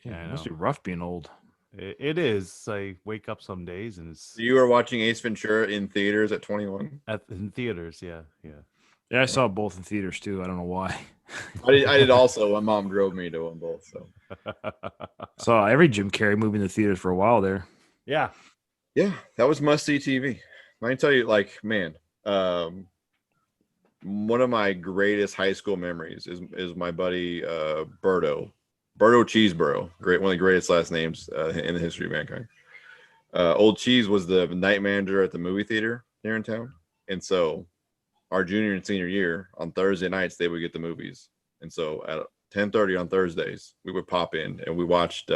Yeah, I it must know. be rough being old. it is. I wake up some days and it's you were watching Ace Ventura in theaters at 21. in theaters. Yeah. Yeah, I saw both in theaters too. I don't know why. I did also. My mom drove me to them both. So Saw every Jim Carrey movie in the theaters for a while there. Yeah. yeah, that was must see TV. I can tell you, like, man, one of my greatest high school memories is my buddy Berto Cheeseboro, one of the greatest last names in the history of mankind. Old Cheese was the night manager at the movie theater here in town, and so our junior and senior year on Thursday nights they would get the movies, and so at 10:30 on Thursdays we would pop in and we watched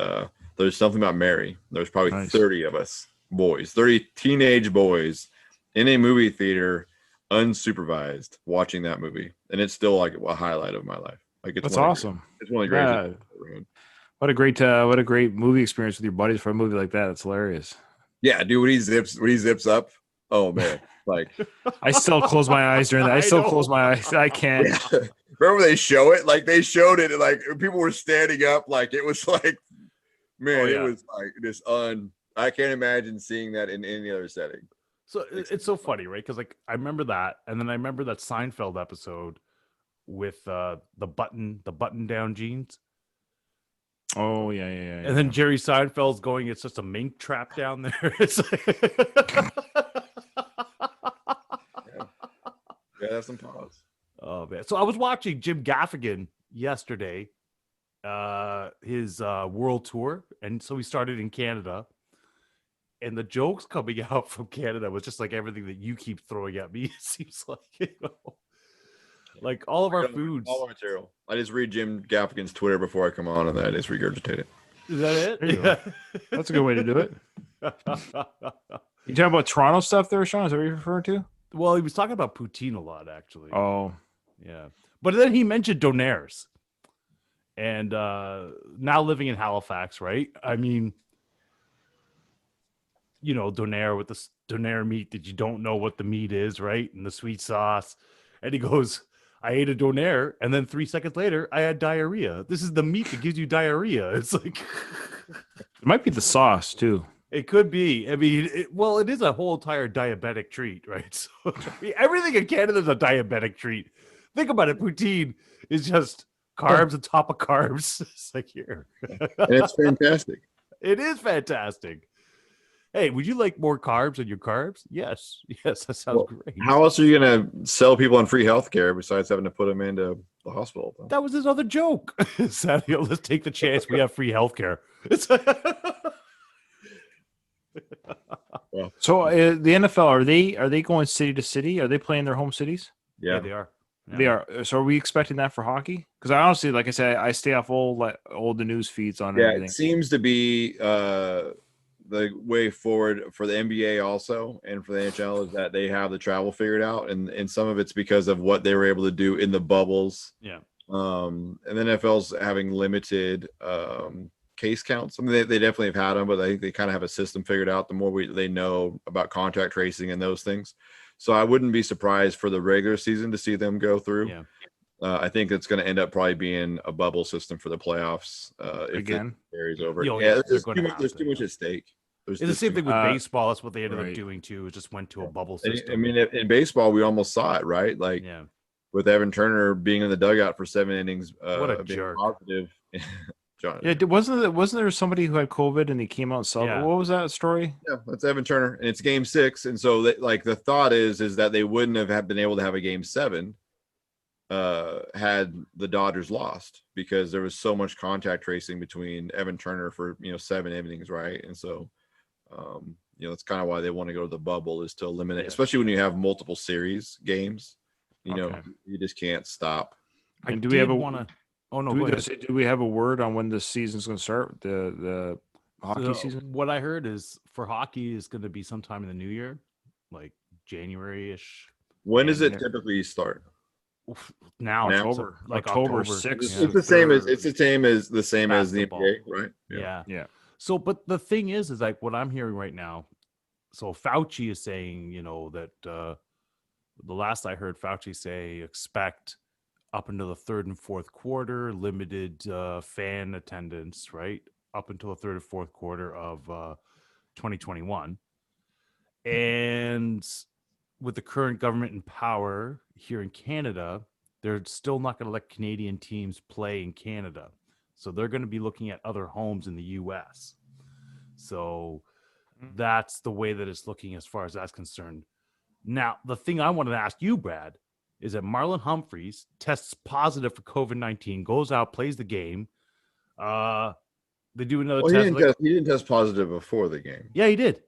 There's Something About Mary. There's probably Nice. 30 of us boys, 30 teenage boys in a movie theater, unsupervised, watching that movie, and it's still like a highlight of my life. Like it's That's one of the awesome. It's one of the greatest. Yeah. What a great movie experience with your buddies for a movie like that. That's hilarious. Yeah, dude, when he zips up, oh man, like I still close my eyes during that. I still know. close my eyes. I can't. yeah. Remember they show it? Like they showed it, and like people were standing up, like it was like, man, it was like this I can't imagine seeing that in any other setting. So it's so funny, right? Because like I remember that, and then I remember that Seinfeld episode with the button down jeans. Oh yeah. And then Jerry Seinfeld's going, it's just a mink trap down there. It's like Yeah, that's some pause. oh man. So I was watching Jim Gaffigan yesterday, his world tour, and so he started in Canada. And the jokes coming out from Canada was just like everything that you keep throwing at me. It seems like, like all of our foods. All our material. I just read Jim Gaffigan's Twitter before I come on, and then I just regurgitate it. Is that There you it? go. That's a good way to do it. You talking about Toronto stuff there, Sean? Is that what you're referring to? Well, he was talking about poutine a lot, actually. Oh, Yeah. But then he mentioned Donairs. And now living in Halifax, right? I mean, you know, donair with the donair meat that you don't know what the meat is, right? And the sweet sauce. And he goes, I ate a donair, and then 3 seconds later, I had diarrhea. This is the meat that gives you diarrhea. It's like... it might be the sauce, too. It could be. I mean, it is a whole entire diabetic treat, right? So I mean, everything in Canada is a diabetic treat. Think about it. Poutine is just carbs on top of carbs. It's like here. And it's fantastic. It is fantastic. Hey, would you like more carbs in your carbs? Yes. Yes, that sounds great. How else are you going to sell people on free healthcare besides having to put them into the hospital? That was his other joke. Samuel, let's take the chance. We have free healthcare. So the NFL, are they going city to city? Are they playing their home cities? Yeah, they are. Yeah. They are. So are we expecting that for hockey? Because I honestly, like I said, I stay off all the news feeds on everything. It seems to be the way forward for the NBA also and for the NHL is that they have the travel figured out, and some of it's because of what they were able to do in the bubbles. Yeah. And the NFL's having limited case counts. I mean, they definitely have had them, but they kind of have a system figured out. The more they know about contact tracing and those things. So I wouldn't be surprised for the regular season to see them go through. Yeah. I think it's going to end up probably being a bubble system for the playoffs. If Again? it carries over. Yeah, there's too much at stake. It's the same thing with baseball. That's what they ended right. up doing too. It just went to a bubble system. I mean, in baseball, we almost saw it, right? Like with Evan Turner being in the dugout for 7 innings. What a jerk! Positive. John. Yeah, wasn't there somebody who had COVID and he came out and saw it? What was that story? Yeah, that's Evan Turner, and it's Game 6, and so the thought is that they wouldn't have been able to have a Game 7 had the Dodgers lost because there was so much contact tracing between Evan Turner for 7 innings, right? And so that's kind of why they want to go to the bubble is to eliminate, especially when you have multiple series games. You just can't stop. And do we have do we have a word on when the season's going to start? The hockey season? What I heard is for hockey is going to be sometime in the new year, like January-ish. When does it typically start? Now, October, like October 6th. Yeah. It's the same as the NBA, right? Yeah. So, but the thing is like what I'm hearing right now. So Fauci is saying, that the last I heard Fauci say expect up until the third and fourth quarter, limited fan attendance, right? Up until the third and fourth quarter of 2021. And with the current government in power here in Canada, they're still not going to let Canadian teams play in Canada. So they're going to be looking at other homes in the U.S. So that's the way that it's looking as far as that's concerned. Now, the thing I wanted to ask you, Brad, is that Marlon Humphreys tests positive for COVID-19, goes out, plays the game. They do another test. He didn't test positive before the game. Yeah, he did.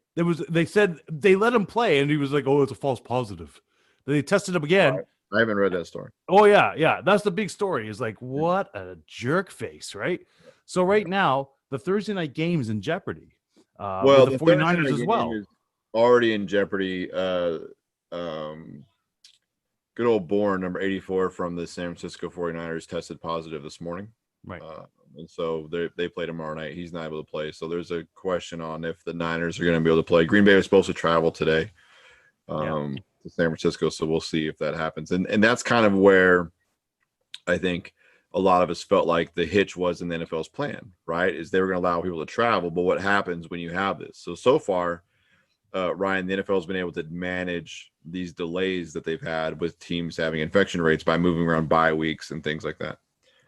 They said they let him play, and he was like, "Oh, it's a false positive." They tested him again. I haven't read that story. Oh yeah, that's the big story. Is like, what a jerk face, right? So right now, the Thursday night game is in jeopardy. Well, the 49ers as well. Is already in jeopardy. Good old Bourne, number 84 from the San Francisco 49ers, tested positive this morning. Right. And so they play tomorrow night. He's not able to play. So there's a question on if the Niners are going to be able to play. Green Bay was supposed to travel today to San Francisco. So we'll see if that happens. And that's kind of where I think a lot of us felt like the hitch was in the NFL's plan, right? Is they were going to allow people to travel. But what happens when you have this? So far, Ryan, the NFL has been able to manage these delays that they've had with teams having infection rates by moving around bye weeks and things like that.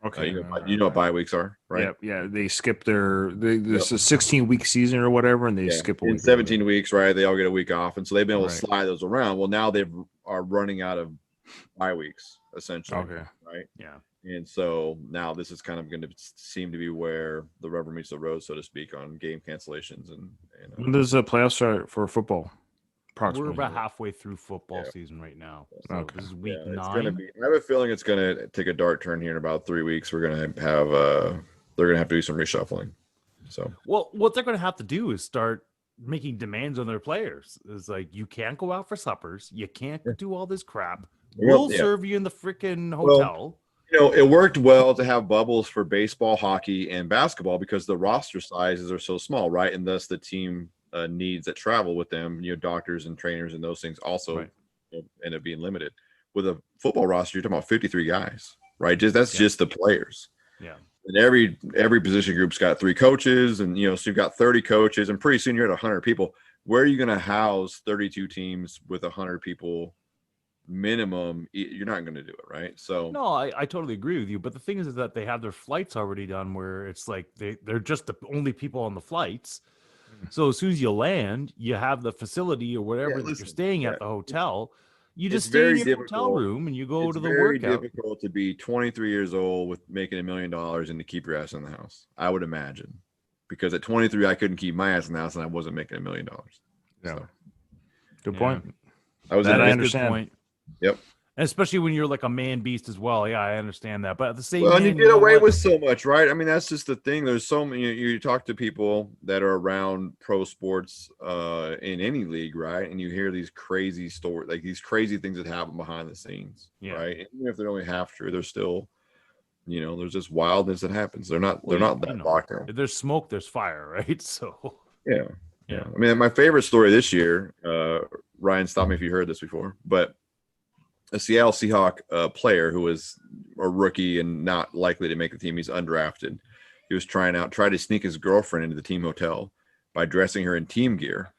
Okay. You know what bye weeks are, right? Yep. Yeah. They skip this is a 16-week season or whatever, and they skip a week. In 17 weeks, right? They all get a week off. And so they've been able to slide those around. Well, now they are running out of bye weeks, essentially. Okay. Right? Yeah. And so now this is kind of going to seem to be where the rubber meets the road, so to speak, on game cancellations. And when does the playoffs start for football? We're about halfway through football season right now. So this is week 9. I have a feeling it's going to take a dark turn here in about 3 weeks. We're going to have they're going to have to do some reshuffling. So what they're going to have to do is start making demands on their players. It's like, you can't go out for suppers. You can't do all this crap. We'll serve you in the freaking hotel. Well, it worked well to have bubbles for baseball, hockey, and basketball because the roster sizes are so small, right? And thus the team needs that travel with them, doctors and trainers and those things also end up being limited. With a football roster, you're talking about 53 guys, right? Just the players. Yeah. And every position group's got 3 coaches, and so you've got 30 coaches, and pretty soon you're at 100 people. Where are you going to house 32 teams with 100 people minimum? You're not going to do it, right? So no, I totally agree with you. But the thing is that they have their flights already done, where it's like they're just the only people on the flights. So as soon as you land, you have the facility or whatever that you're staying at the hotel. You just stay in your hotel room and you go to the workout. It's very difficult to be 23 years old with making $1 million and to keep your ass in the house, I would imagine. Because at 23, I couldn't keep my ass in the house and I wasn't making $1 million. Yeah. So. Good point. I understand. Point. Yep. And especially when you're like a man beast as well. Yeah, I understand that. But at the same time, you get away with so much, right? I mean, that's just the thing. There's so many. You talk to people that are around pro sports in any league, right? And you hear these crazy stories, like these crazy things that happen behind the scenes, right? And even if they're only half true, they're still, there's just wildness that happens. They're not that locked down. If there's smoke, there's fire, right? So yeah. I mean, my favorite story this year, Ryan, stop me if you heard this before, but a Seattle Seahawk player who was a rookie and not likely to make the team. He's undrafted. He was tried to sneak his girlfriend into the team hotel by dressing her in team gear.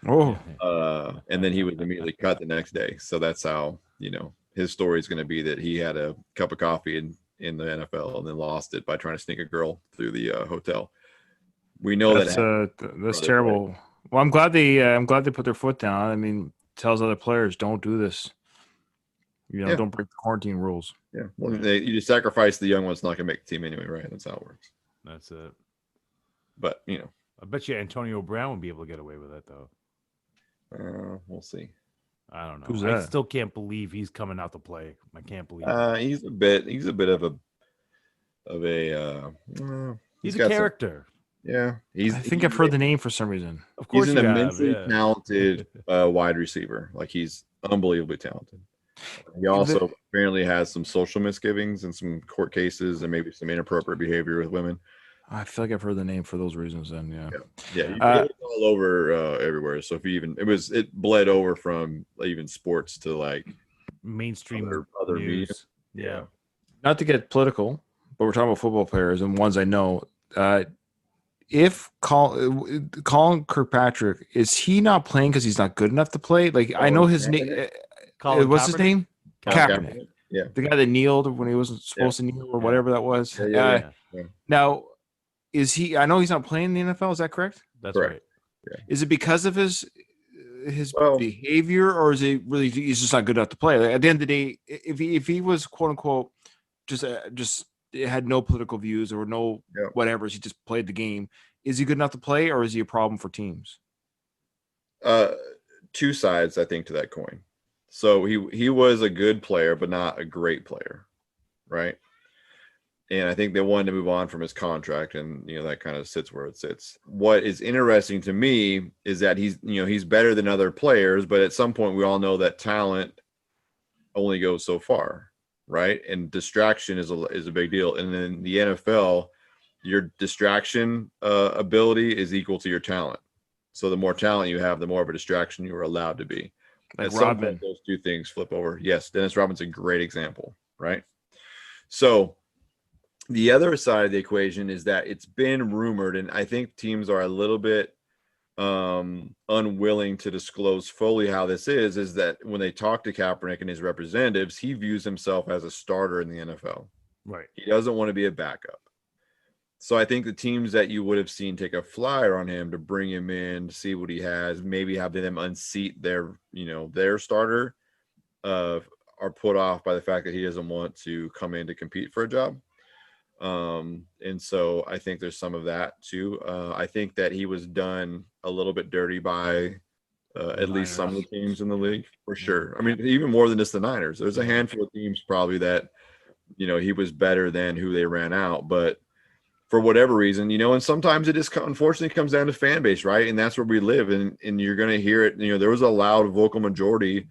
Oh, and then he was immediately cut the next day. So that's how, his story is going to be that he had a cup of coffee in the NFL and then lost it by trying to sneak a girl through the hotel. We know that's terrible. Well, I'm glad they put their foot down. I mean, tells other players, don't do this. Don't break the quarantine rules. Yeah. Well, you just sacrifice the young one's not going to make the team anyway, right? That's how it works. That's it. But, I bet you Antonio Brown would be able to get away with it, though. We'll see. I don't know. Who's that? I still can't believe he's coming out to play. I can't believe he's a bit of a he's a character. Yeah. I think I've heard the name for some reason. Of course, he's an immensely talented wide receiver. Like, he's unbelievably talented. He also apparently has some social misgivings and some court cases and maybe some inappropriate behavior with women. I feel like I've heard the name for those reasons. Then, yeah. It was all over everywhere. So it bled over from even sports to like mainstream other news. Media. Yeah. Not to get political, but we're talking about football players and ones I know. If Colin Kirkpatrick, is he not playing because he's not good enough to play? Like, I know his name. What's his name? Kaepernick. Yeah. The guy that kneeled when he wasn't supposed to kneel or whatever that was. Yeah. Now, is he? I know he's not playing in the NFL. Is that correct? That's right. Yeah. Is it because of his behavior, or is it really he's just not good enough to play? Like, at the end of the day, if he was quote unquote just had no political views or no whatever, he just played the game. Is he good enough to play, or is he a problem for teams? Two sides, I think, to that coin. So he was a good player, but not a great player, right? And I think they wanted to move on from his contract, and that kind of sits where it sits. What is interesting to me is that he's better than other players, but at some point we all know that talent only goes so far, right? And distraction is a big deal. And then the NFL, your distraction ability is equal to your talent. So the more talent you have, the more of a distraction you are allowed to be. Like At some Rodman. point, those two things flip over. Yes, Dennis Rodman's a great example, right? So the other side of the equation is that it's been rumored, and I think teams are a little bit unwilling to disclose fully how this is that when they talk to Kaepernick and his representatives, he views himself as a starter in the NFL. Right. He doesn't want to be a backup. So I think the teams that you would have seen take a flyer on him to bring him in, to see what he has, maybe have them unseat their starter, are put off by the fact that he doesn't want to come in to compete for a job. And so I think there's some of that too. I think that he was done a little bit dirty by at least some of the teams in the league, for sure. I mean, even more than just the Niners. There's a handful of teams probably that, he was better than who they ran out, but for whatever reason, and sometimes it just unfortunately comes down to fan base, right? And that's where we live. And you're going to hear it. There was a loud vocal majority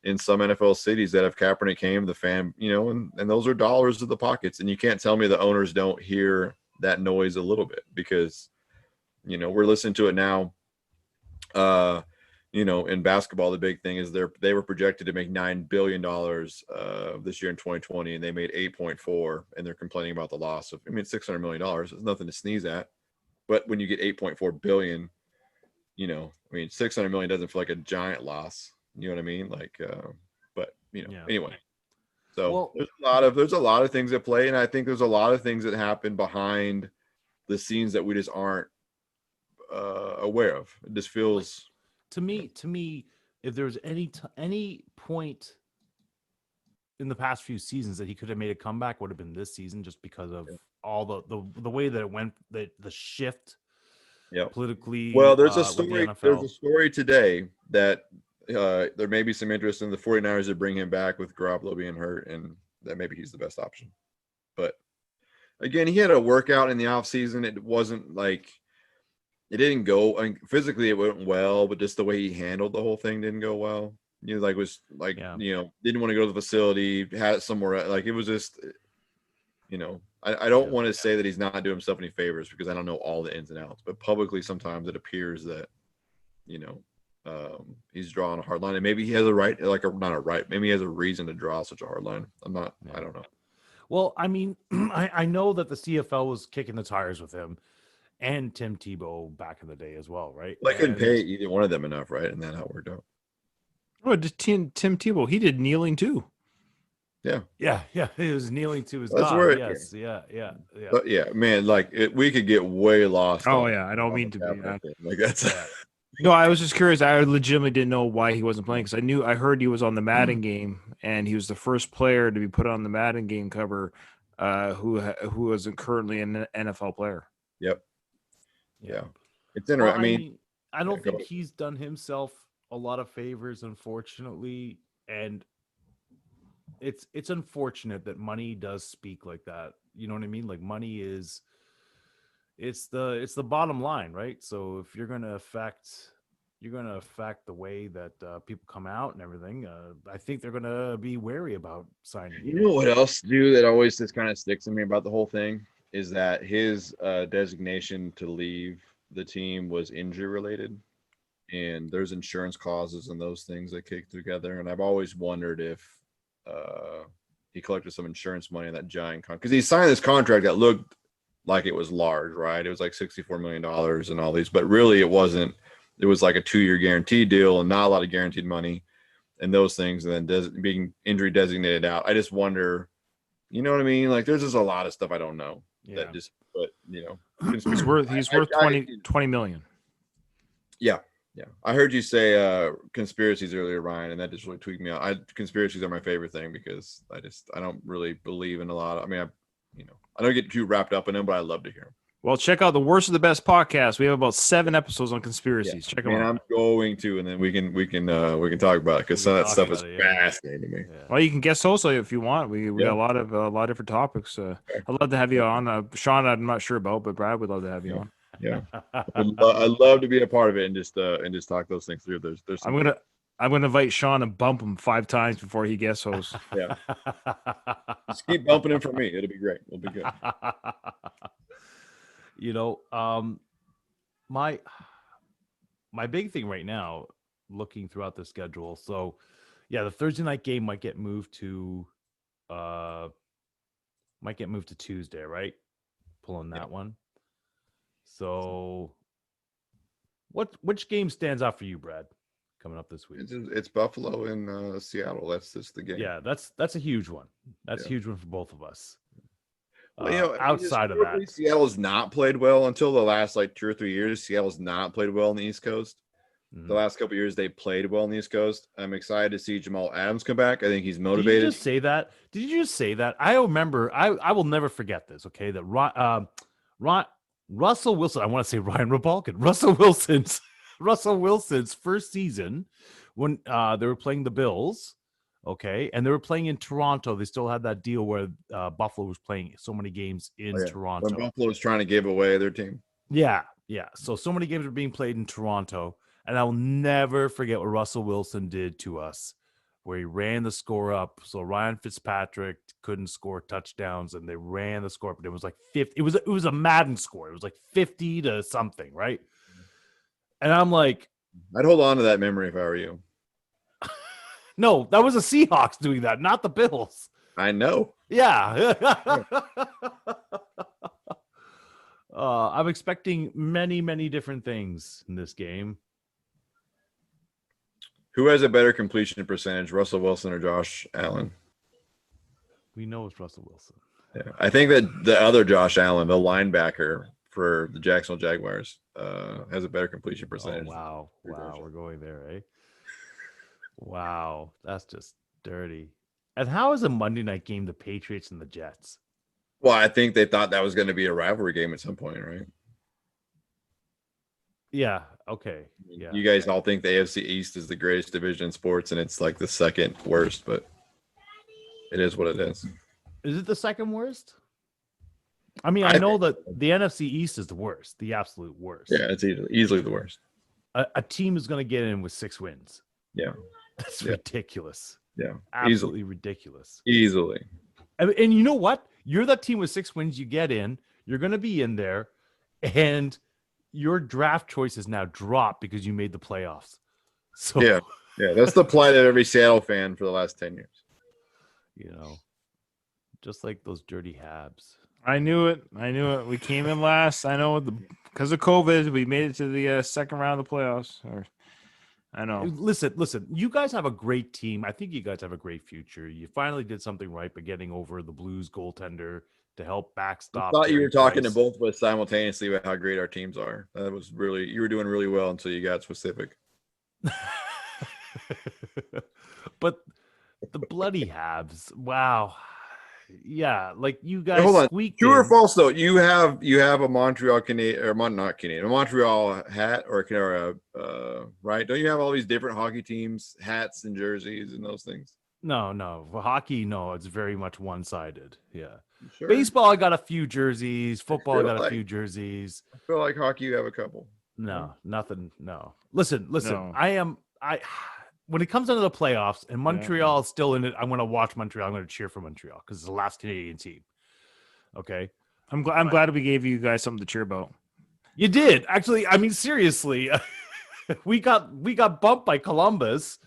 in some NFL cities that if Kaepernick came, the fan, and those are dollars to the pockets. And you can't tell me the owners don't hear that noise a little bit because, we're listening to it now. In basketball, the big thing is they were projected to make $9 billion this year in 2020, and they made 8.4, and they're complaining about the loss of, $600 million. It's nothing to sneeze at. But when you get 8.4 billion, 600 million doesn't feel like a giant loss. You know what I mean? Anyway. So there's a lot of things at play, and I think there's a lot of things that happen behind the scenes that we just aren't aware of. It just feels to me, if there was any point in the past few seasons that he could have made a comeback, would have been this season, just because of all the way that it went, the shift politically. Well, there's a story. There's a story today that there may be some interest in the 49ers to bring him back with Garoppolo being hurt, and that maybe he's the best option. But again, he had a workout in the offseason. It wasn't like it didn't go. Physically, it went well, but just the way he handled the whole thing didn't go well. Didn't want to go to the facility, had it somewhere. Like it was just, I don't want to say that he's not doing himself any favors because I don't know all the ins and outs. But publicly, sometimes it appears that, he's drawing a hard line, and maybe he has a right, maybe he has a reason to draw such a hard line. I don't know. Well, I know that the CFL was kicking the tires with him and Tim Tebow back in the day as well, right? Well, I couldn't pay either one of them enough, right? And that's how it worked out. Oh, just Tim Tebow, he did kneeling too. Yeah. He was kneeling to his That's God. where Yes, yeah. But man, we could get way lost. Oh yeah, I don't mean to be. Like that's. No, I was just curious. I legitimately didn't know why he wasn't playing because I heard he was on the Madden game, and he was the first player to be put on the Madden game cover, who isn't currently an NFL player. Yep. Yeah, it's interesting. I don't think he's done himself a lot of favors, unfortunately, and it's unfortunate that money does speak like that. You know what I mean? Like money is. It's the bottom line, right? So if you're going to affect the way that people come out and everything, I think they're going to be wary about signing. You know what else, dude, that always just kind of sticks to me about the whole thing is that his designation to leave the team was injury related, and there's insurance clauses and those things that kick together. And I've always wondered if he collected some insurance money in that giant contract, because he signed this contract that looked like it was large, right? It was like $64 million and all these, but really it wasn't. It was like a 2-year guaranteed deal and not a lot of guaranteed money and those things. And then being injury designated out. I just wonder, you know what I mean? Like there's just a lot of stuff I don't know that just, but he's worth 20 million. Yeah. I heard you say conspiracies earlier, Ryan, and that just really tweaked me out. Conspiracies are my favorite thing because I don't really believe in a lot of, I don't get too wrapped up in them, but I love to hear them. Well, check out the Worst of the Best podcast. We have about 7 episodes on conspiracies. Check them out. I'm going to, and then we can talk about it because some of that stuff is fascinating to me. Yeah. Well, you can guest host if you want. We got a lot of different topics. I'd love to have you on. Sean, I'm not sure about, but Brad would love to have you on. Yeah, I'd love to be a part of it and just talk those things through. There's I'm gonna invite Sean and bump him 5 times before he guest hosts. Yeah, just keep bumping him for me. It'll be great. It'll be good. You know, my big thing right now, looking throughout the schedule. So, yeah, the Thursday night game might get moved to Tuesday, right? Pulling that one. So, which game stands out for you, Brad? Coming up this week. It's Buffalo and Seattle. That's just the game. Yeah, that's a huge one. That's a huge one for both of us. Well, outside of that, Seattle's not played well until the last 2 or 3 years. Seattle's not played well on the East Coast. The last couple of years, they played well on the East Coast. I'm excited to see Jamal Adams come back. I think he's motivated. Did you just say that? Did you just say that? I remember. I will never forget this. Okay, that Russell Wilson. I want to say Ryan Rebalkin. Russell Wilson's first season when they were playing the Bills. Okay, and they were playing in Toronto. They still had that deal where Buffalo was playing so many games in Toronto. When Buffalo was trying to give away their team. Yeah. So many games were being played in Toronto, and I will never forget what Russell Wilson did to us, where he ran the score up. So Ryan Fitzpatrick couldn't score touchdowns, and they ran the score up. And it was like 50. It was a Madden score. It was like 50 to something, right? And I'm like, I'd hold on to that memory if I were you. No, that was the Seahawks doing that, not the Bills. I know. Yeah. I'm expecting many, many different things in this game. Who has a better completion percentage, Russell Wilson or Josh Allen? We know it's Russell Wilson. Yeah, I think that the other Josh Allen, the linebacker for the Jacksonville Jaguars, has a better completion percentage. Oh, wow, we're going there, eh? Wow, that's just dirty. And how is a Monday night game the Patriots and the Jets? Well, I think they thought that was going to be a rivalry game at some point, right? Yeah. Okay. Yeah. You guys all think the AFC East is the greatest division in sports, and it's like the second worst, but it is what it is. Is it the second worst? I mean, I know that the NFC East is the worst, the absolute worst. Yeah, it's easily the worst. A team is going to get in with 6 wins. Yeah. That's ridiculous. Yeah. Absolutely ridiculous. Easily. And you know what? You're that team with 6 wins. You get in. You're going to be in there. And your draft choices now drop because you made the playoffs. So yeah. That's the plight of every Seattle fan for the last 10 years. You know, just like those dirty Habs. I knew it. We came in last. I know because of COVID, we made it to the second round of the playoffs. I know. Listen. You guys have a great team. I think you guys have a great future. You finally did something right by getting over the Blues goaltender to help backstop. I thought you were talking to both of us simultaneously about how great our teams are. That was you were doing really well until you got specific. But the bloody Habs. Wow. Yeah, like you guys. Hold on. True or false though? You have a Montreal Canadian or not Canadian, a Montreal hat or right? Don't you have all these different hockey teams hats and jerseys and those things? No. For hockey, no. It's very much one-sided. Yeah. Sure. Baseball, I got a few jerseys. Football, I got a few jerseys. I feel like hockey, you have a couple. No, nothing. No. Listen. No. When it comes into the playoffs and Montreal is still in it, I'm going to watch Montreal. I'm going to cheer for Montreal because it's the last Canadian team. Okay. I'm glad we gave you guys something to cheer about. You did. Actually, I mean, seriously, we got bumped by Columbus,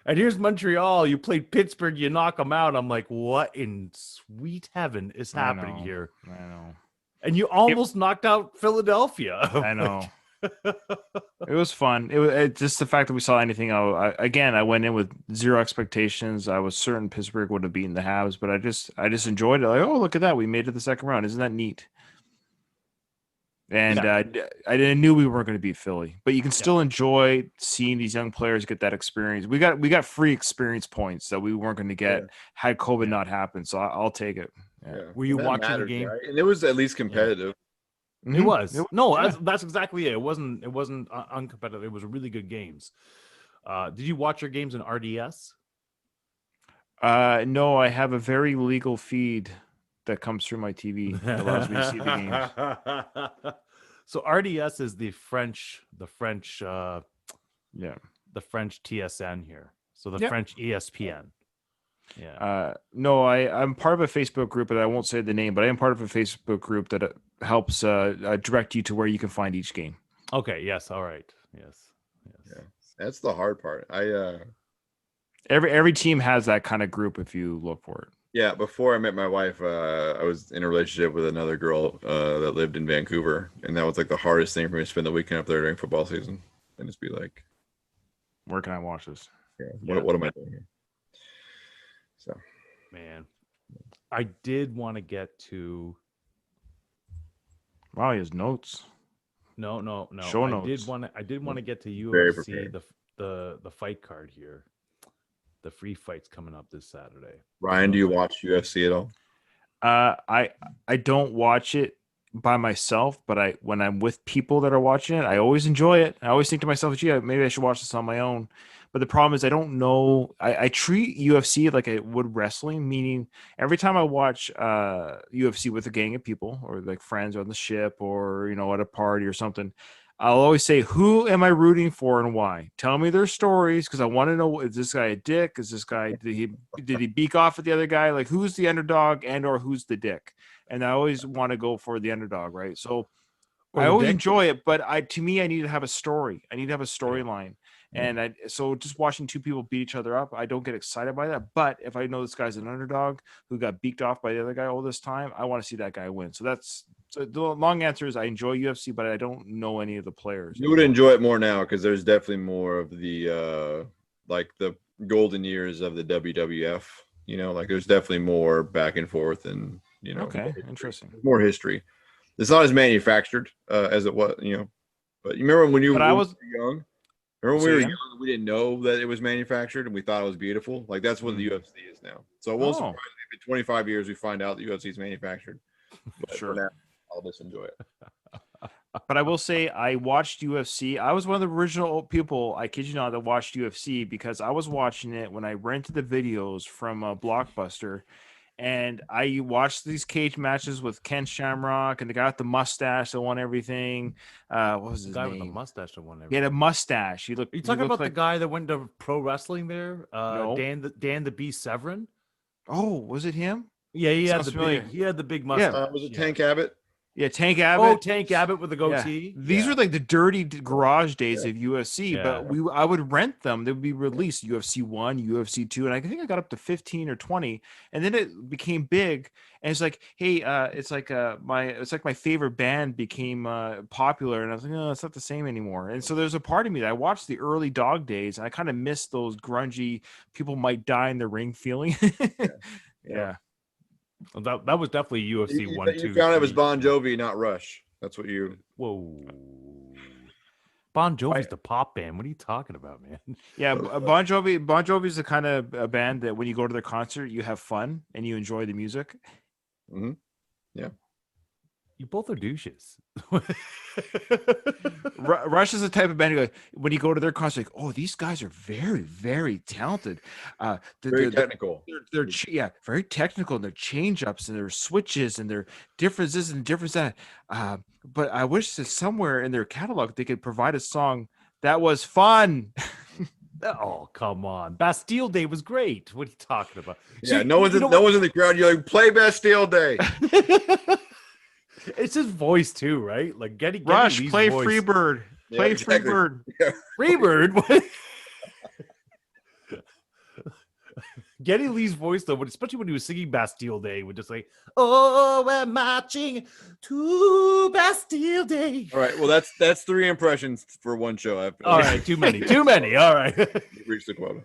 and here's Montreal. You played Pittsburgh, you knock them out. I'm like, what in sweet heaven is happening here? I know. And you almost knocked out Philadelphia. I know. It was fun. It just the fact that we saw anything. I went in with zero expectations. I was certain Pittsburgh would have beaten the Habs, but I just enjoyed it. Like, oh, look at that, we made it the second round. Isn't that neat? And I knew we weren't going to beat Philly, but you can still enjoy seeing these young players get that experience. We got free experience points that we weren't going to get had COVID not happened. So I'll take it. Yeah. Were you watching the game? Right? And it was at least competitive. Mm-hmm. It was. No, that's exactly it. It wasn't uncompetitive. It was really good games. Did you watch your games in RDS? No, I have a very legal feed that comes through my TV that allows me to see the games. So RDS is the French TSN here. So the French ESPN. Yeah. No, I'm part of a Facebook group, and I won't say the name, but I am part of a Facebook group that helps direct you to where you can find each game. Okay. Yes. All right. Yes. Yeah, that's the hard part. Every team has that kind of group if you look for it. Yeah, before I met my wife, I was in a relationship with another girl that lived in Vancouver, and that was like the hardest thing for me to spend the weekend up there during football season, and just be like, where can I watch this? Yeah, what am I doing here? So, man, I did want to get to. Wow, he has notes. No. Show I notes. did want to get to Very UFC, the fight card here. The free fight's coming up this Saturday. Ryan, do you watch UFC at all? I don't watch it by myself, but when I'm with people that are watching it, I always enjoy it. I always think to myself, gee, maybe I should watch this on my own. But the problem is I don't know. I treat UFC like I would wrestling, meaning every time I watch UFC with a gang of people or like friends on the ship or, at a party or something, I'll always say, who am I rooting for and why? Tell me their stories because I want to know, is this guy a dick? Is this guy, did he beak off at the other guy? Like, who's the underdog and or who's the dick? And I always want to go for the underdog, right? So I always enjoy it, but to me, I need to have a story. I need to have a storyline. And so just watching two people beat each other up, I don't get excited by that. But if I know this guy's an underdog who got beaked off by the other guy all this time, I want to see that guy win. So the long answer is I enjoy UFC, but I don't know any of the players. You would enjoy it more now because there's definitely more of the like the golden years of the WWF. Like there's definitely more back and forth and Okay, interesting. More history. It's not as manufactured as it was, But you remember when I was young? Remember when we were young, we didn't know that it was manufactured and we thought it was beautiful. Like that's what the UFC is now. So it won't surprise me if in 25 years we find out the UFC is manufactured. But sure. For now, I'll just enjoy it. But I will say I watched UFC. I was one of the original people, I kid you not, that watched UFC because I was watching it when I rented the videos from Blockbuster. And I watched these cage matches with Ken Shamrock and the guy with the mustache that won everything. What was his name? The guy with the mustache that won everything. He had a mustache. Are you talking about the guy that went to pro wrestling there? No. Dan the Beast Severin? Oh, was it him? Yeah, he had the big mustache. Yeah. Was it Tank Abbott? Yeah, Tank Abbott. Oh, Tank Abbott with the goatee. Yeah. These were like the dirty garage days of UFC, but I would rent them. They would be released UFC 1, UFC 2, and I think I got up to 15 or 20, and then it became big. And it's like, hey, it's like my favorite band became popular, and I was like, no, it's not the same anymore. And so there's a part of me that I watched the early dog days, and I kind of miss those grungy people might die in the ring feeling. Yeah. Well, that was definitely UFC 1, 2. You found it was Bon Jovi, not Rush. That's what you. Whoa. Bon Jovi's the pop band. What are you talking about, man? Yeah, Bon Jovi is the kind of band that when you go to their concert, you have fun and you enjoy the music. Mm-hmm. Yeah. You both are douches. Rush is the type of band who, when you go to their concert, like, oh, these guys are very, very talented. Very technical. They're very technical in their change ups and their switches and their differences and difference that. But I wish that somewhere in their catalog they could provide a song that was fun. Oh, come on. Bastille Day was great. What are you talking about? Yeah, no one's in the crowd. You're like, play Bastille Day. It's his voice too, right? Like Getty Rush, Lee's play voice. Freebird. Play Freebird. Yeah. Freebird? Getty Lee's voice though, but especially when he was singing Bastille Day, would just like, oh, we're marching to Bastille Day. All right, well that's 3 impressions for one show. All right, too many. All right. You reached the quota.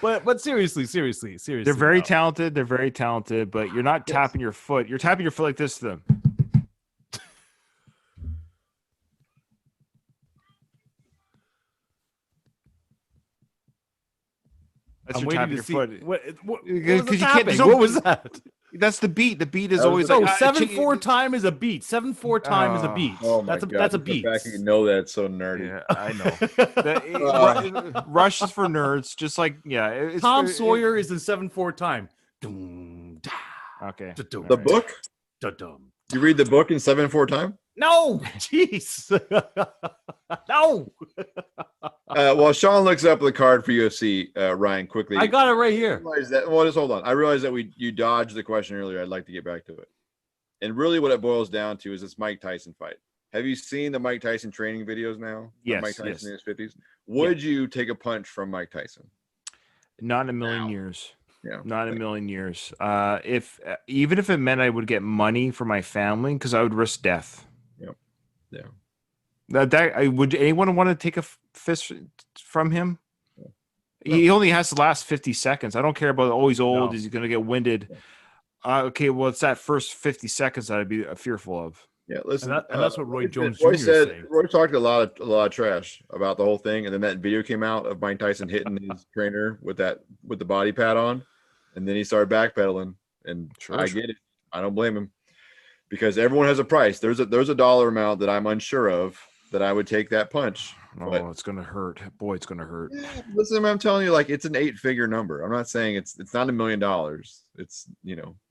But seriously. They're very talented. They're very talented, but you're not tapping your foot. You're tapping your foot like this to them. That's I'm your tapping waiting your to see foot. what Because you can't. what was that? That's the beat. The beat is always like 7/4 time is a beat. 7/4 time is a beat. Oh my God. That's a beat. You know that's so nerdy. Yeah, I know. Rush is for nerds. Just like Tom Sawyer is in 7/4 time. Okay. The book? You read the book in 7/4 time? No, jeez, no. While Sean looks up the card for UFC, Ryan, quickly. I got it right here. Just hold on. I realize that you dodged the question earlier. I'd like to get back to it. And really what it boils down to is this Mike Tyson fight. Have you seen the Mike Tyson training videos now? Yes. Mike Tyson in his 50s. Would you take a punch from Mike Tyson? Not in a million years. Yeah. Not in a million years. Even if it meant I would get money for my family, because I would risk death. Yep. Yeah. Would anyone want to take a fist from him? Yeah. He only has to last 50 seconds. I don't care about, he's old. No. Is he going to get winded? Yeah. Okay, well, it's that first 50 seconds that I'd be fearful of. Yeah, listen, and that's what Roy Jones Jr. said. Roy talked a lot of trash about the whole thing, and then that video came out of Mike Tyson hitting his trainer with the body pad on, and then he started backpedaling. And I get it. I don't blame him, because everyone has a price. There's a dollar amount that I'm unsure of that I would take that punch. Oh, but it's gonna hurt. Boy, it's gonna hurt. Yeah, listen, I'm telling you, like, it's an 8-figure number. I'm not saying it's not $1 million. It's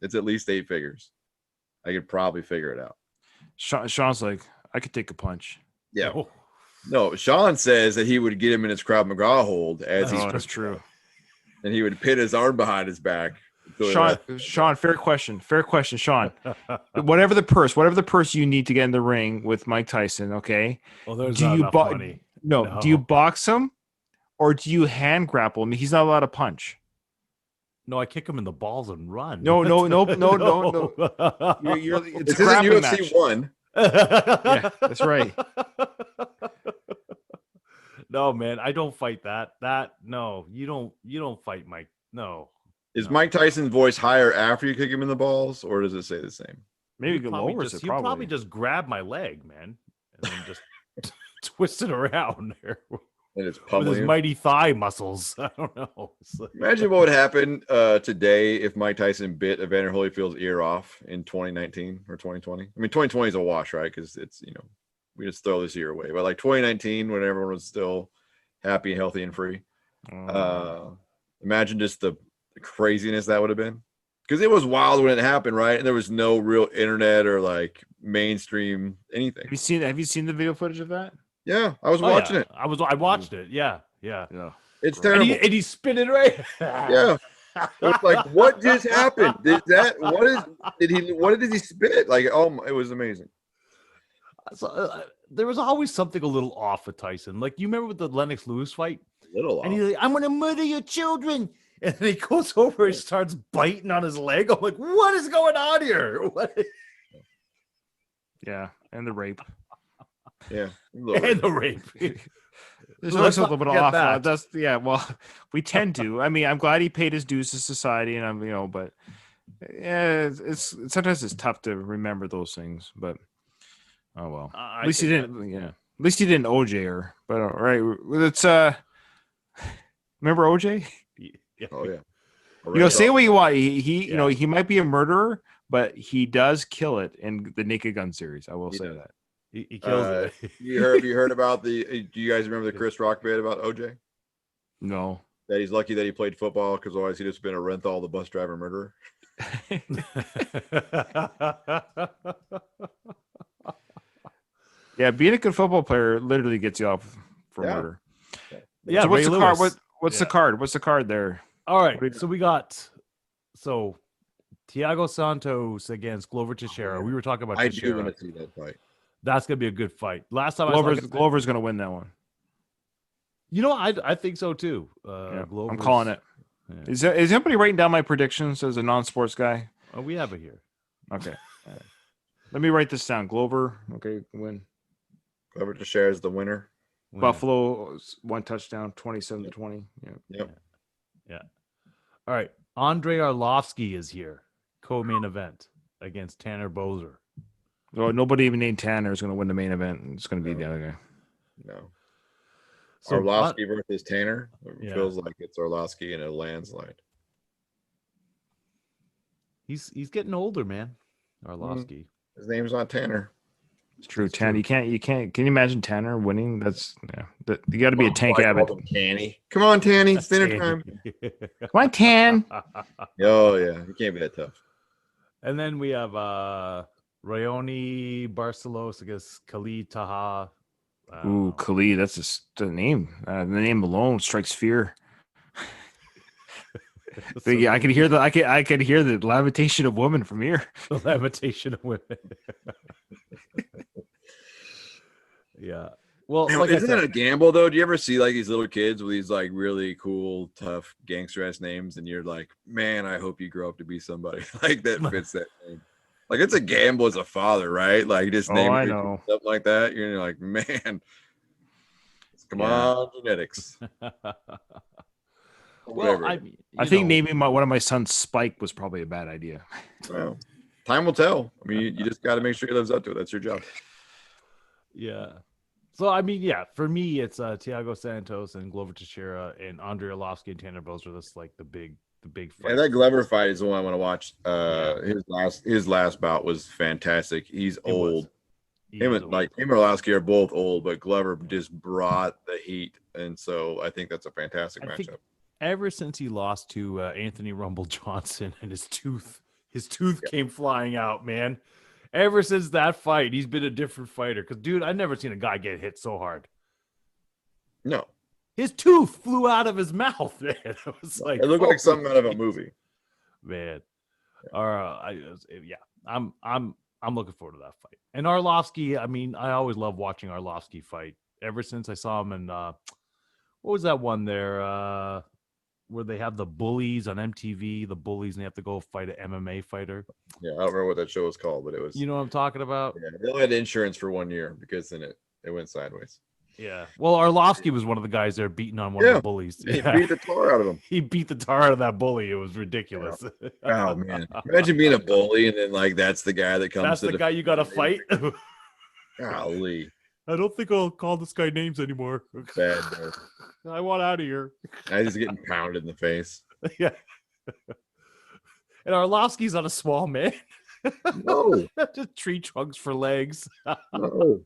it's at least 8 figures. I could probably figure it out. Sean's like, I could take a punch. Yeah. Oh. No, Sean says that he would get him in his Krav Maga hold that's true. And he would pin his arm behind his back. Sean, fair question, Sean. whatever the purse you need to get in the ring with Mike Tyson, okay? Well, there's not enough money. No, do you box him or do you hand grapple him? He's not allowed to punch. No, I kick him in the balls and run. No. It's grappling UFC match. 1. Yeah, that's right. No, man, I don't fight that. No, you don't fight Mike. No. Is Mike Tyson's voice higher after you kick him in the balls, or does it say the same? Maybe it lowers it. He'll probably just grab my leg, man, and then just twist it around there. And it's with his mighty thigh muscles. I don't know. Imagine what would happen today if Mike Tyson bit Evander Holyfield's ear off in 2019 or 2020. I mean, 2020 is a wash, right? Because it's, we just throw this year away. But like 2019, when everyone was still happy, healthy, and free. Imagine just the craziness that would have been. Because it was wild when it happened, right? And there was no real internet or like mainstream anything. Have you seen the video footage of that? Yeah, I was watching it. I watched it. Yeah. It's terrible. And he spit it right. Yeah. It's like, what just happened? What did he spit? Like, it was amazing. So, there was always something a little off with Tyson. Like, you remember with the Lennox Lewis fight? A little off. And he's like, I'm gonna murder your children. And then he goes over and starts biting on his leg. I'm like, what is going on here? Yeah, and the rape. Yeah, and the rape. There's always a little bit off. We tend to. I mean, I'm glad he paid his dues to society, and but it's sometimes it's tough to remember those things. But oh well. At least he didn't. Yeah. At least he didn't OJ her. But all right, let's remember OJ. Yeah. Oh yeah. Say what you want. He might be a murderer, but he does kill it in the Naked Gun series. I will say that. He kills it. You heard about do you guys remember the Chris Rock bit about OJ? No. That he's lucky that he played football, because otherwise he'd just been a Renthal, the bus driver murderer. Yeah, being a good football player literally gets you off for murder. Yeah. So what's the card? What's the card? What's the card there? All right. So we got Thiago Santos against Glover Teixeira. We were talking about Teixeira. I do want to see that fight. That's gonna be a good fight. Last time Glover's gonna win that one. I think so too. I'm calling it. Yeah. Is anybody writing down my predictions as a non-sports guy? Oh, we have it here. Okay. Let me write this down. Glover, okay, win. Glover Teixeira is the winner. Buffalo 1 touchdown, 27-20. Yeah. All right. Andrei Arlovsky is here. Co-main event against Tanner Boser. Oh, nobody even named Tanner is going to win the main event. It's going to be the other guy. No. So Arlovsky versus Tanner. It feels like it's Arlovsky in a landslide. He's getting older, man. Arlovsky. His name's not Tanner. It's true. Tanner. You can't. Can you imagine Tanner winning? You got to be a Tank Abbott. Tanny. Come on, Tanny. It's dinner time. Come on, Tan. Oh yeah, you can't be that tough. And then we have Rayoni Barcelos against Khalid Taha. Ooh, Khalid, that's just the name. The name alone strikes fear. But yeah, I could hear the lamentation of women from here. The lamentation of women. Yeah. Well, Man, like isn't I that said, a gamble though? Do you ever see like these little kids with these like really cool, tough gangster ass names, and you're like, man, I hope you grow up to be somebody like that fits that name. Like it's a gamble as a father, right? Like just Oh, name I it know. something like that. You're like, man, come on, genetics. well, Whatever. I think maybe one of my sons, Spike, was probably a bad idea. Well, time will tell. I mean, you just got to make sure he lives up to it. That's your job. Yeah. So I mean, yeah, for me, it's Thiago Santos and Glover Teixeira and Andrei Arlovsky and Tanner Boser. That's like the big fight. Yeah, that Glover fight is the one I want to watch. His last bout was fantastic. He's old. Him and Arlovsky are both old, but Glover just brought the heat, and so I think that's a fantastic matchup. Ever since he lost to Anthony Rumble Johnson and his tooth came flying out, man. Ever since that fight, he's been a different fighter. Because, dude, I've never seen a guy get hit so hard. No. His tooth flew out of his mouth, man. It was like it looked like something out of a movie. Man. I'm looking forward to that fight. And Arlovsky, I mean, I always love watching Arlovsky fight. Ever since I saw him in what was that one there? Where they have the bullies on MTV, the bullies, and they have to go fight an MMA fighter. Yeah, I don't remember what that show was called, but it was. You know what I'm talking about? Yeah, they only had insurance for 1 year because then it went sideways. Yeah. Well, Arlovsky was one of the guys there beating on one of the bullies. He beat the tar out of him. He beat the tar out of that bully. It was ridiculous. Yeah. Oh man! Imagine being a bully and then like that's the guy that comes. That's the guy you got to fight. Golly. I don't think I'll call this guy names anymore. Bad. I want out of here. He's getting pounded in the face. Yeah. And Arlovsky's not a small man. No. Just tree trunks for legs. No.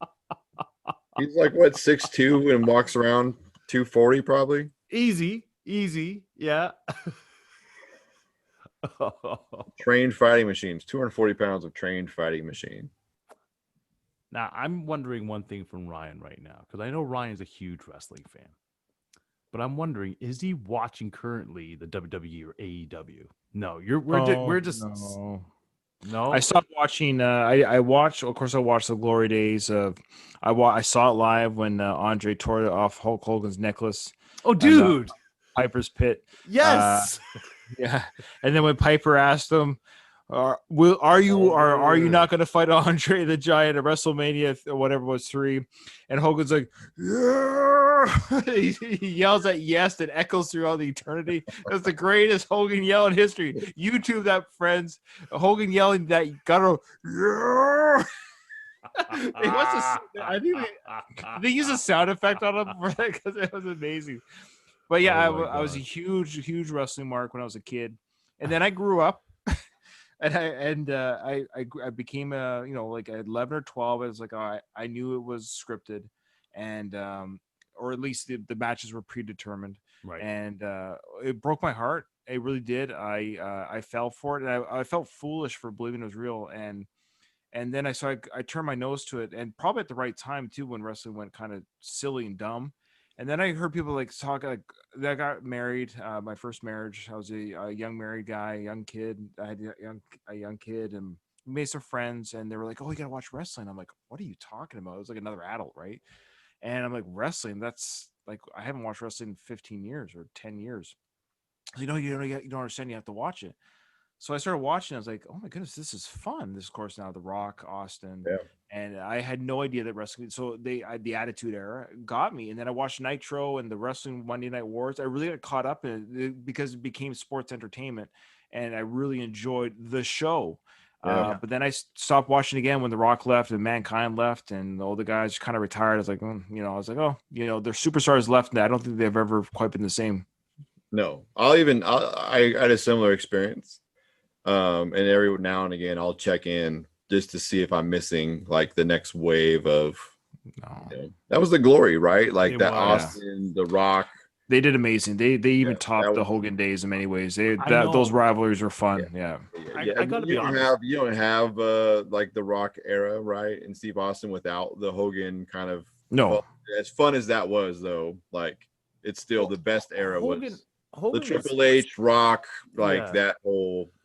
He's like what 6'2" and walks around 240 probably. Easy. Yeah. Trained fighting machines. 240 pounds of trained fighting machine. Now, I'm wondering one thing from Ryan right now, because I know Ryan's a huge wrestling fan. But I'm wondering, is he watching currently the WWE or AEW? No, we're just no. I stopped watching. I watched the glory days of. I saw it live when Andre tore off Hulk Hogan's necklace. Oh, dude! And, Piper's Pit. Yes. Yeah, and then when Piper asked him, "Are you not going to fight Andre the Giant at WrestleMania or whatever it was 3?" And Hogan's like, "Yeah!" he yells at yes that echoes throughout the eternity. That's the greatest Hogan yell in history. YouTube that, friends. Hogan yelling that guttural. Yeah! I think they used a sound effect on him for that because it was amazing. But yeah, I was a huge wrestling mark when I was a kid, and then I grew up. And I became like at 11 or 12. I was like, I knew it was scripted, and or at least the matches were predetermined. Right. And it broke my heart. It really did. I fell for it, and I felt foolish for believing it was real. And then I turned my nose to it, and probably at the right time too, when wrestling went kind of silly and dumb. And then I heard people like talk like I got married. My first marriage, I was a young married guy, young kid. I had a young kid, and made some friends. And they were like, "Oh, you gotta watch wrestling." I'm like, "What are you talking about?" It was like another adult, right? And I'm like, "Wrestling? That's like I haven't watched wrestling in 15 years or 10 years." You don't understand. You have to watch it. So I started watching. I was like, "Oh my goodness, this is fun!" This, of course, now The Rock, Austin, and I had no idea that wrestling. So the Attitude Era got me, and then I watched Nitro and the Wrestling Monday Night Wars. I really got caught up in it because it became sports entertainment, and I really enjoyed the show. But then I stopped watching again when The Rock left and Mankind left, and all the guys kind of retired. I was like, their superstars left, and I don't think they've ever quite been the same. No, I had a similar experience. And every now and again I'll check in just to see if I'm missing like the next wave of that was the glory, right? Like that Austin, The Rock, They did amazing. They even that topped the was Hogan days in many ways. know. Those rivalries were fun. Yeah. I gotta be honest. You don't have like the Rock era, right? And Steve Austin without the Hogan kind of No. as fun as that was, though. Like it's still the best era Hogan was Hogan the Triple H Rock, like Yeah.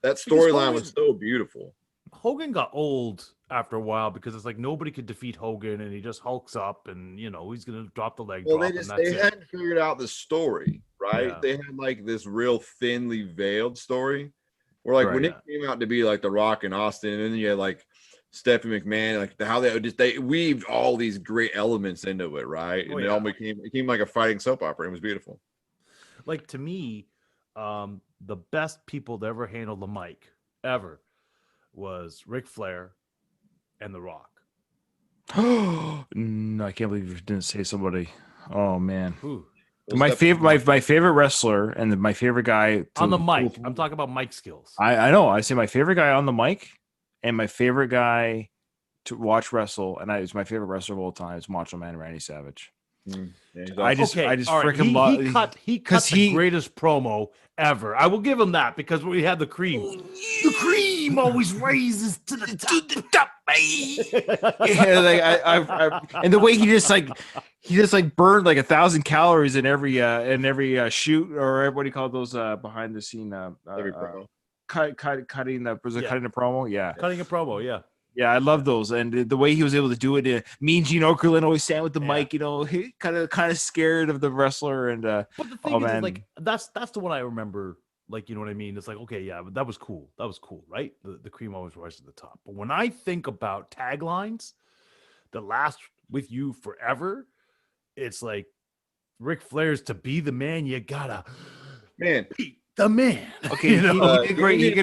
that storyline was so beautiful. Hogan got old after a while because it's like nobody could defeat Hogan, and he just hulks up, and he's gonna drop the leg Well, drop. they hadn't figured out the story, right? Yeah. They had like this real thinly veiled story, where like when Right. it came out to be like The Rock and Austin, and then you had like Stephanie McMahon, like how they weaved all these great elements into it, right? And it became like a fighting soap opera. It was beautiful. Like to me, the best people to ever handle the mic ever was Ric Flair and The Rock. No, I can't believe you didn't say somebody. Oh man. Ooh. My favorite wrestler and my favorite guy On the mic. I'm talking about mic skills. I know. I say my favorite guy on the mic and my favorite guy to watch wrestle, and it's my favorite wrestler of all time is Macho Man Randy Savage. Yeah, I just all right. freaking love. He cut the greatest promo ever. I will give him that because we had the cream. The cream always raises to the top. Yeah, like and the way he just burned like 1,000 calories in every shoot, or what do you call those behind the scene every promo. Cutting the promo. Yeah, Cutting a promo. Yeah. Yeah, I love those, and the way he was able to do it. Mean Gene Okerlund always stand with the mic, he kind of scared of the wrestler. And but the thing is, like that's the one I remember. Like, you know what I mean? It's like, okay, yeah, but that was cool. That was cool, right? The cream always rises to the top. But when I think about taglines that last with you forever, it's like Ric Flair's "To be the man, you gotta beat the man." Okay, he did great.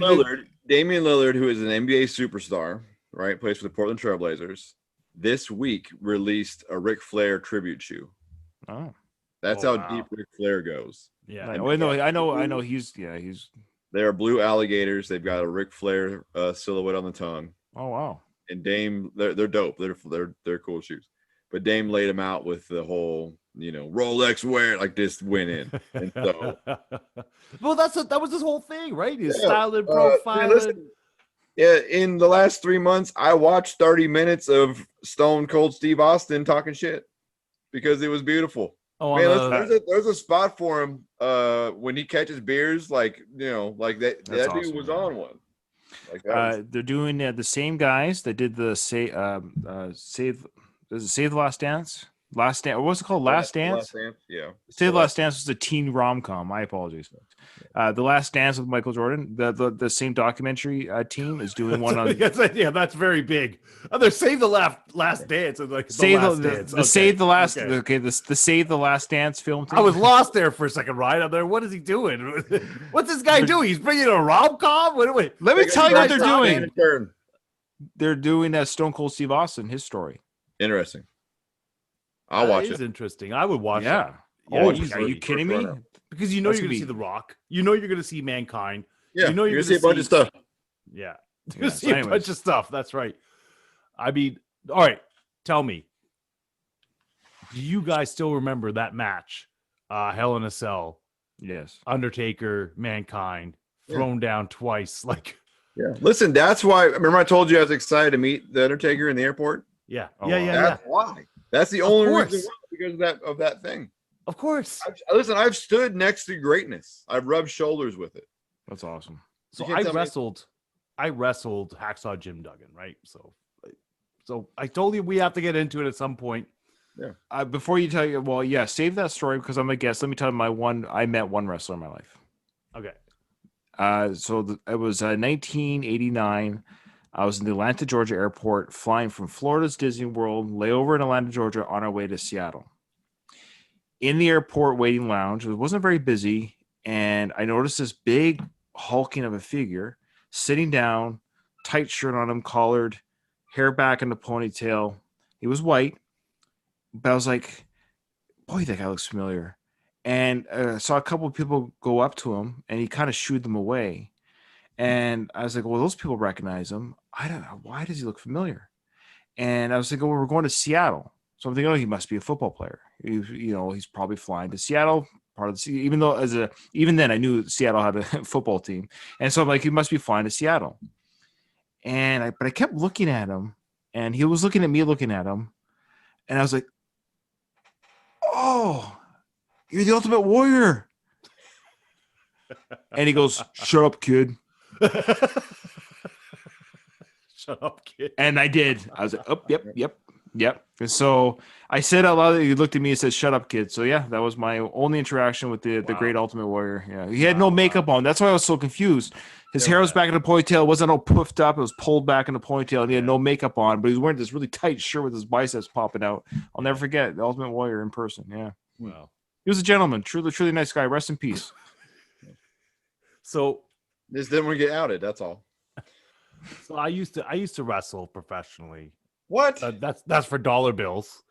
Damian Lillard, who is an NBA superstar. Right, plays for the Portland Trailblazers. This week released a Ric Flair tribute shoe. Oh, that's how deep Ric Flair goes. Yeah, I know. He's. They're blue alligators. They've got a Ric Flair silhouette on the tongue. Oh wow! And Dame, they're dope. They're cool shoes. But Dame laid them out with the whole, Rolex wear, like just went in. And so, well, that was his whole thing, right? His style and profile. Yeah, in the last 3 months, I watched 30 minutes of Stone Cold Steve Austin talking shit because it was beautiful. Oh, man, there's a spot for him when he catches beers, like that awesome, dude was on one. Like they're doing the same guys that did the Save the Last Dance? Last Dance. What's it called? Last Dance? Last Dance, yeah. Save the Last Dance was a teen rom-com. My apologies. The Last Dance with Michael Jordan. The same documentary team is doing one on. Yeah, that's very big. They're Save the Last Dance. Like the Save the Last. Okay, the Save the Last Dance film team. I was lost there for a second, Ryan. I'm there. What is he doing? What's this guy doing? He's bringing a rom-com. Wait. Let me tell you what they're doing. They're doing that Stone Cold Steve Austin, his story. Interesting. I'll watch it. It's interesting. I would watch that. Yeah. Are you kidding me? Because you're going to see The Rock. You're going to see Mankind. Yeah. You're going to see a bunch of stuff. Yeah. You're going to see a bunch of stuff. That's right. I mean, all right. Tell me. Do you guys still remember that match? Hell in a Cell. Yes. Undertaker, Mankind, thrown down twice. Yeah. Listen, that's why. Remember, I told you I was excited to meet the Undertaker in the airport. Yeah. That's why. That's the only reason why, because of that thing. Of course. I've stood next to greatness. I've rubbed shoulders with it. That's awesome. So I wrestled Hacksaw Jim Duggan, right? So I told you we have to get into it at some point. Yeah. Before you tell you, save that story because I'm a guest. Let me tell you I met one wrestler in my life. Okay. It was 1989. I was in the Atlanta, Georgia airport, flying from Florida's Disney World, layover in Atlanta, Georgia, on our way to Seattle. In the airport waiting lounge, it wasn't very busy, and I noticed this big hulking of a figure sitting down, tight shirt on him, collared, hair back in the ponytail. He was white, but I was like, boy, that guy looks familiar. And saw a couple of people go up to him, and he kind of shooed them away. And I was like, well, those people recognize him. I don't know. Why does he look familiar? And I was thinking, well, we're going to Seattle. So I'm thinking, he must be a football player. He's probably flying to Seattle, part of the city, even then I knew Seattle had a football team. And so I'm like, he must be flying to Seattle. But I kept looking at him, and he was looking at me, looking at him. And I was like, oh, you're the Ultimate Warrior. And he goes, shut up, kid. Shut up, kid. And I did. I was like, oh, yep. And so I said out loud, he looked at me and said, shut up, kid. So yeah, that was my only interaction with the great Ultimate Warrior. Yeah. He had no makeup on. That's why I was so confused. His hair was back in the ponytail. It wasn't all puffed up. It was pulled back in the ponytail. And he had no makeup on, but he was wearing this really tight shirt with his biceps popping out. I'll never forget the Ultimate Warrior in person. Yeah. Wow. He was a gentleman. Truly nice guy. Rest in peace. So Just didn't want to get outed. That's all. So I used to wrestle professionally. What? That's for dollar bills.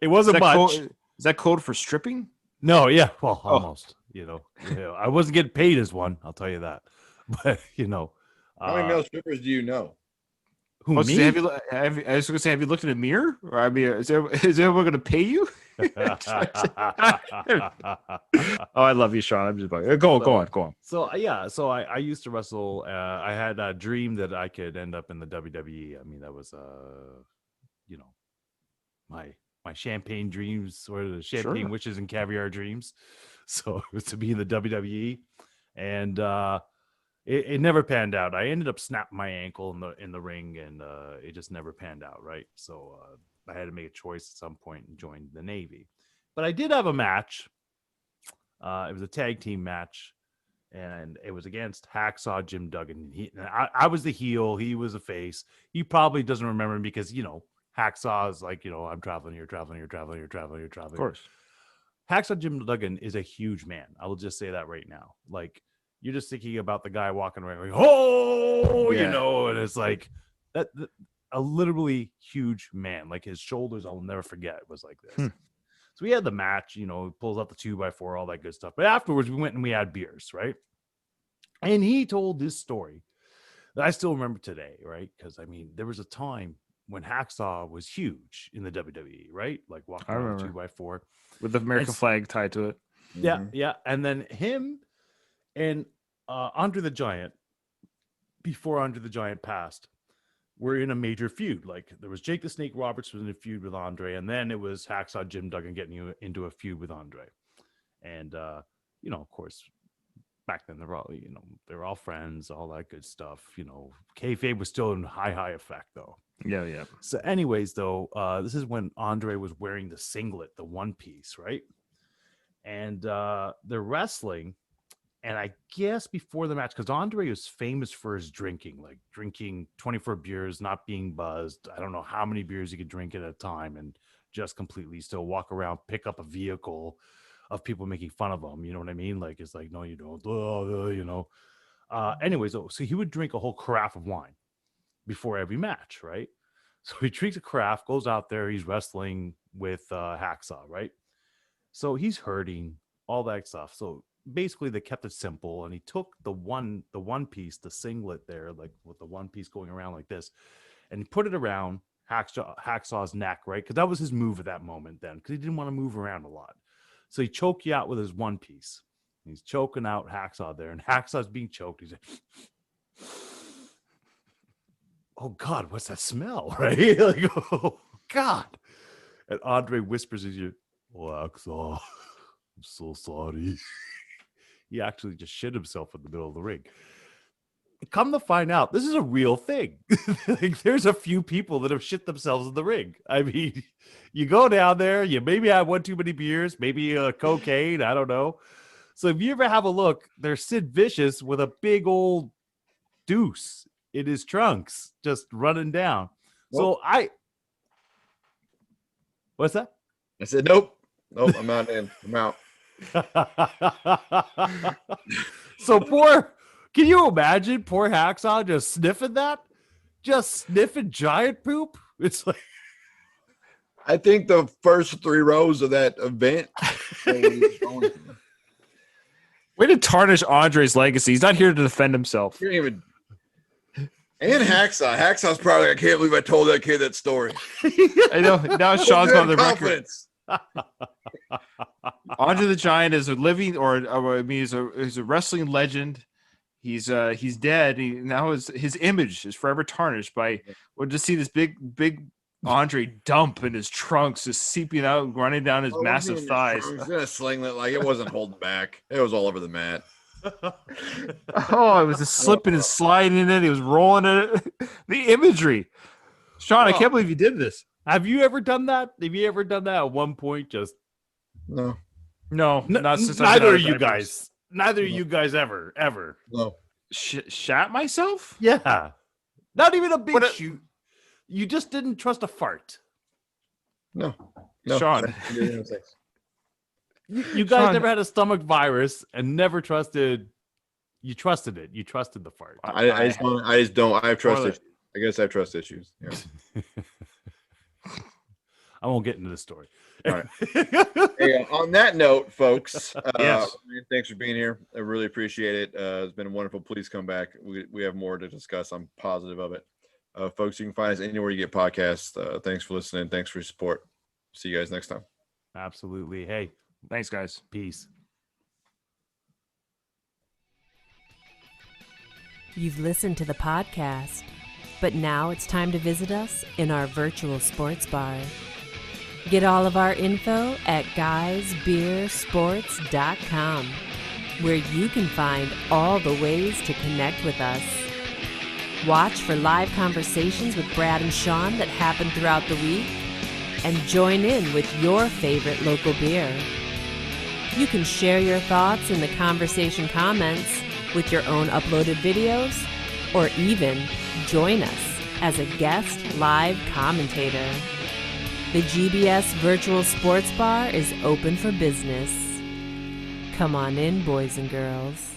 It wasn't much. Is that code for stripping? No, yeah, well, almost. I wasn't getting paid as one. I'll tell you that. But How many male strippers do you know? who me? I was going to say, have you looked in a mirror? Or I mean, is everyone going to pay you? Oh, I love you, Sean. I'm just bugging. Go on. So yeah, I used to wrestle. I had a dream that I could end up in the WWE. I mean, that was my champagne dreams, or the champagne wishes and caviar dreams. So it was to be in the WWE, and it never panned out. I ended up snapping my ankle in the ring, and it just never panned out. Right, so I had to make a choice at some point and join the Navy. But I did have a match. It was a tag team match, and it was against Hacksaw Jim Duggan. I was the heel. He was the face. He probably doesn't remember me because, Hacksaw is like, I'm traveling here. Of course. Hacksaw Jim Duggan is a huge man. I will just say that right now. Like, you're just thinking about the guy walking around like, and it's like that a literally huge man. Like, his shoulders, I'll never forget, was like this. So we had the match, he pulls out the 2x4, all that good stuff. But afterwards, we went and we had beers, right? And he told this story that I still remember today, right? Because, I mean, there was a time when Hacksaw was huge in the WWE, right? Like walking around the 2x4. With the American flag tied to it. Yeah. And then him and Andre the Giant, before Andre the Giant passed, were in a major feud. Like, there was Jake the Snake Roberts was in a feud with Andre, and then it was Hacksaw Jim Duggan getting into a feud with Andre. And of course, back then they're all friends, all that good stuff. Kayfabe was still in high effect though. Yeah. So anyways, though, this is when Andre was wearing the singlet, the one piece, right? And they're wrestling. And I guess before the match, because Andre was famous for his drinking 24 beers, not being buzzed. I don't know how many beers he could drink at a time and just completely still walk around, pick up a vehicle of people making fun of him. You know what I mean? Like, it's like, no, you don't. Anyways, so he would drink a whole carafe of wine before every match, right? So he drinks a carafe, goes out there, he's wrestling with Hacksaw, right? So he's hurting, all that stuff. So basically they kept it simple, and he took the one piece, the singlet there, like with the one piece going around like this, and he put it around Hacksaw's neck, right? Because that was his move at that moment then, because he didn't want to move around a lot. So he choked you out with his one piece. He's choking out Hacksaw there, and Hacksaw's being choked. He's like, oh God, what's that smell? Right? Like, oh God. And Andre whispers in you, oh, Hacksaw, I'm so sorry. He actually just shit himself in the middle of the ring. Come to find out, this is a real thing. Like, there's a few people that have shit themselves in the ring. I mean, you go down there, you maybe have one too many beers, maybe cocaine, I don't know. So if you ever have a look, there's Sid Vicious with a big old deuce in his trunks, just running down. Nope. So what's that? I said, nope, I'm not in. I'm out. So can you imagine poor Hacksaw just sniffing that? Just sniffing giant poop? It's like, I think the first 3 rows of that event. Way to tarnish Andre's legacy. He's not here to defend himself. And Hacksaw's probably, I can't believe I told that kid that story. I know. Now Sean's on the record. Andre the Giant is a living, he's a wrestling legend. He's dead. Now his image is forever tarnished by we'll just see this big Andre dump in his trunks, just seeping out and running down his massive thighs. He was in a slinglet, like it wasn't holding back. It was all over the mat. Oh, it was a slipping and sliding in it. He was rolling in it. The imagery, Sean, I can't believe you did this. Have you ever done that? Have you ever done that at one point? Just No, not since neither of you guys. Neither of you guys ever. No. Shat myself? Yeah. Not even a big What a- shoot. You just didn't trust a fart. No. Sean. You guys Sean. never had a stomach virus and never trusted. You trusted it. You trusted the fart. I just don't. I have trust Toilet. issues. I guess I have trust issues. Yeah. I won't get into this story. All right. Hey, on that note, folks, Yes. thanks for being here. I really appreciate it. It's been wonderful. Please come back. We have more to discuss. I'm positive of it. Folks, you can find us anywhere you get podcasts. Thanks for listening. Thanks for your support. See you guys next time. Absolutely. Hey, Thanks, guys. peace. You've listened to the podcast, but now it's time to visit us in our virtual sports bar. Get all of our info at GuysBeerSports.com, where you can find all the ways to connect with us. Watch for live conversations with Brad and Sean that happen throughout the week, and join in with your favorite local beer. You can share your thoughts in the conversation comments with your own uploaded videos, or even join us as a guest live commentator. The GBS Virtual Sports Bar is open for business. Come on in, boys and girls.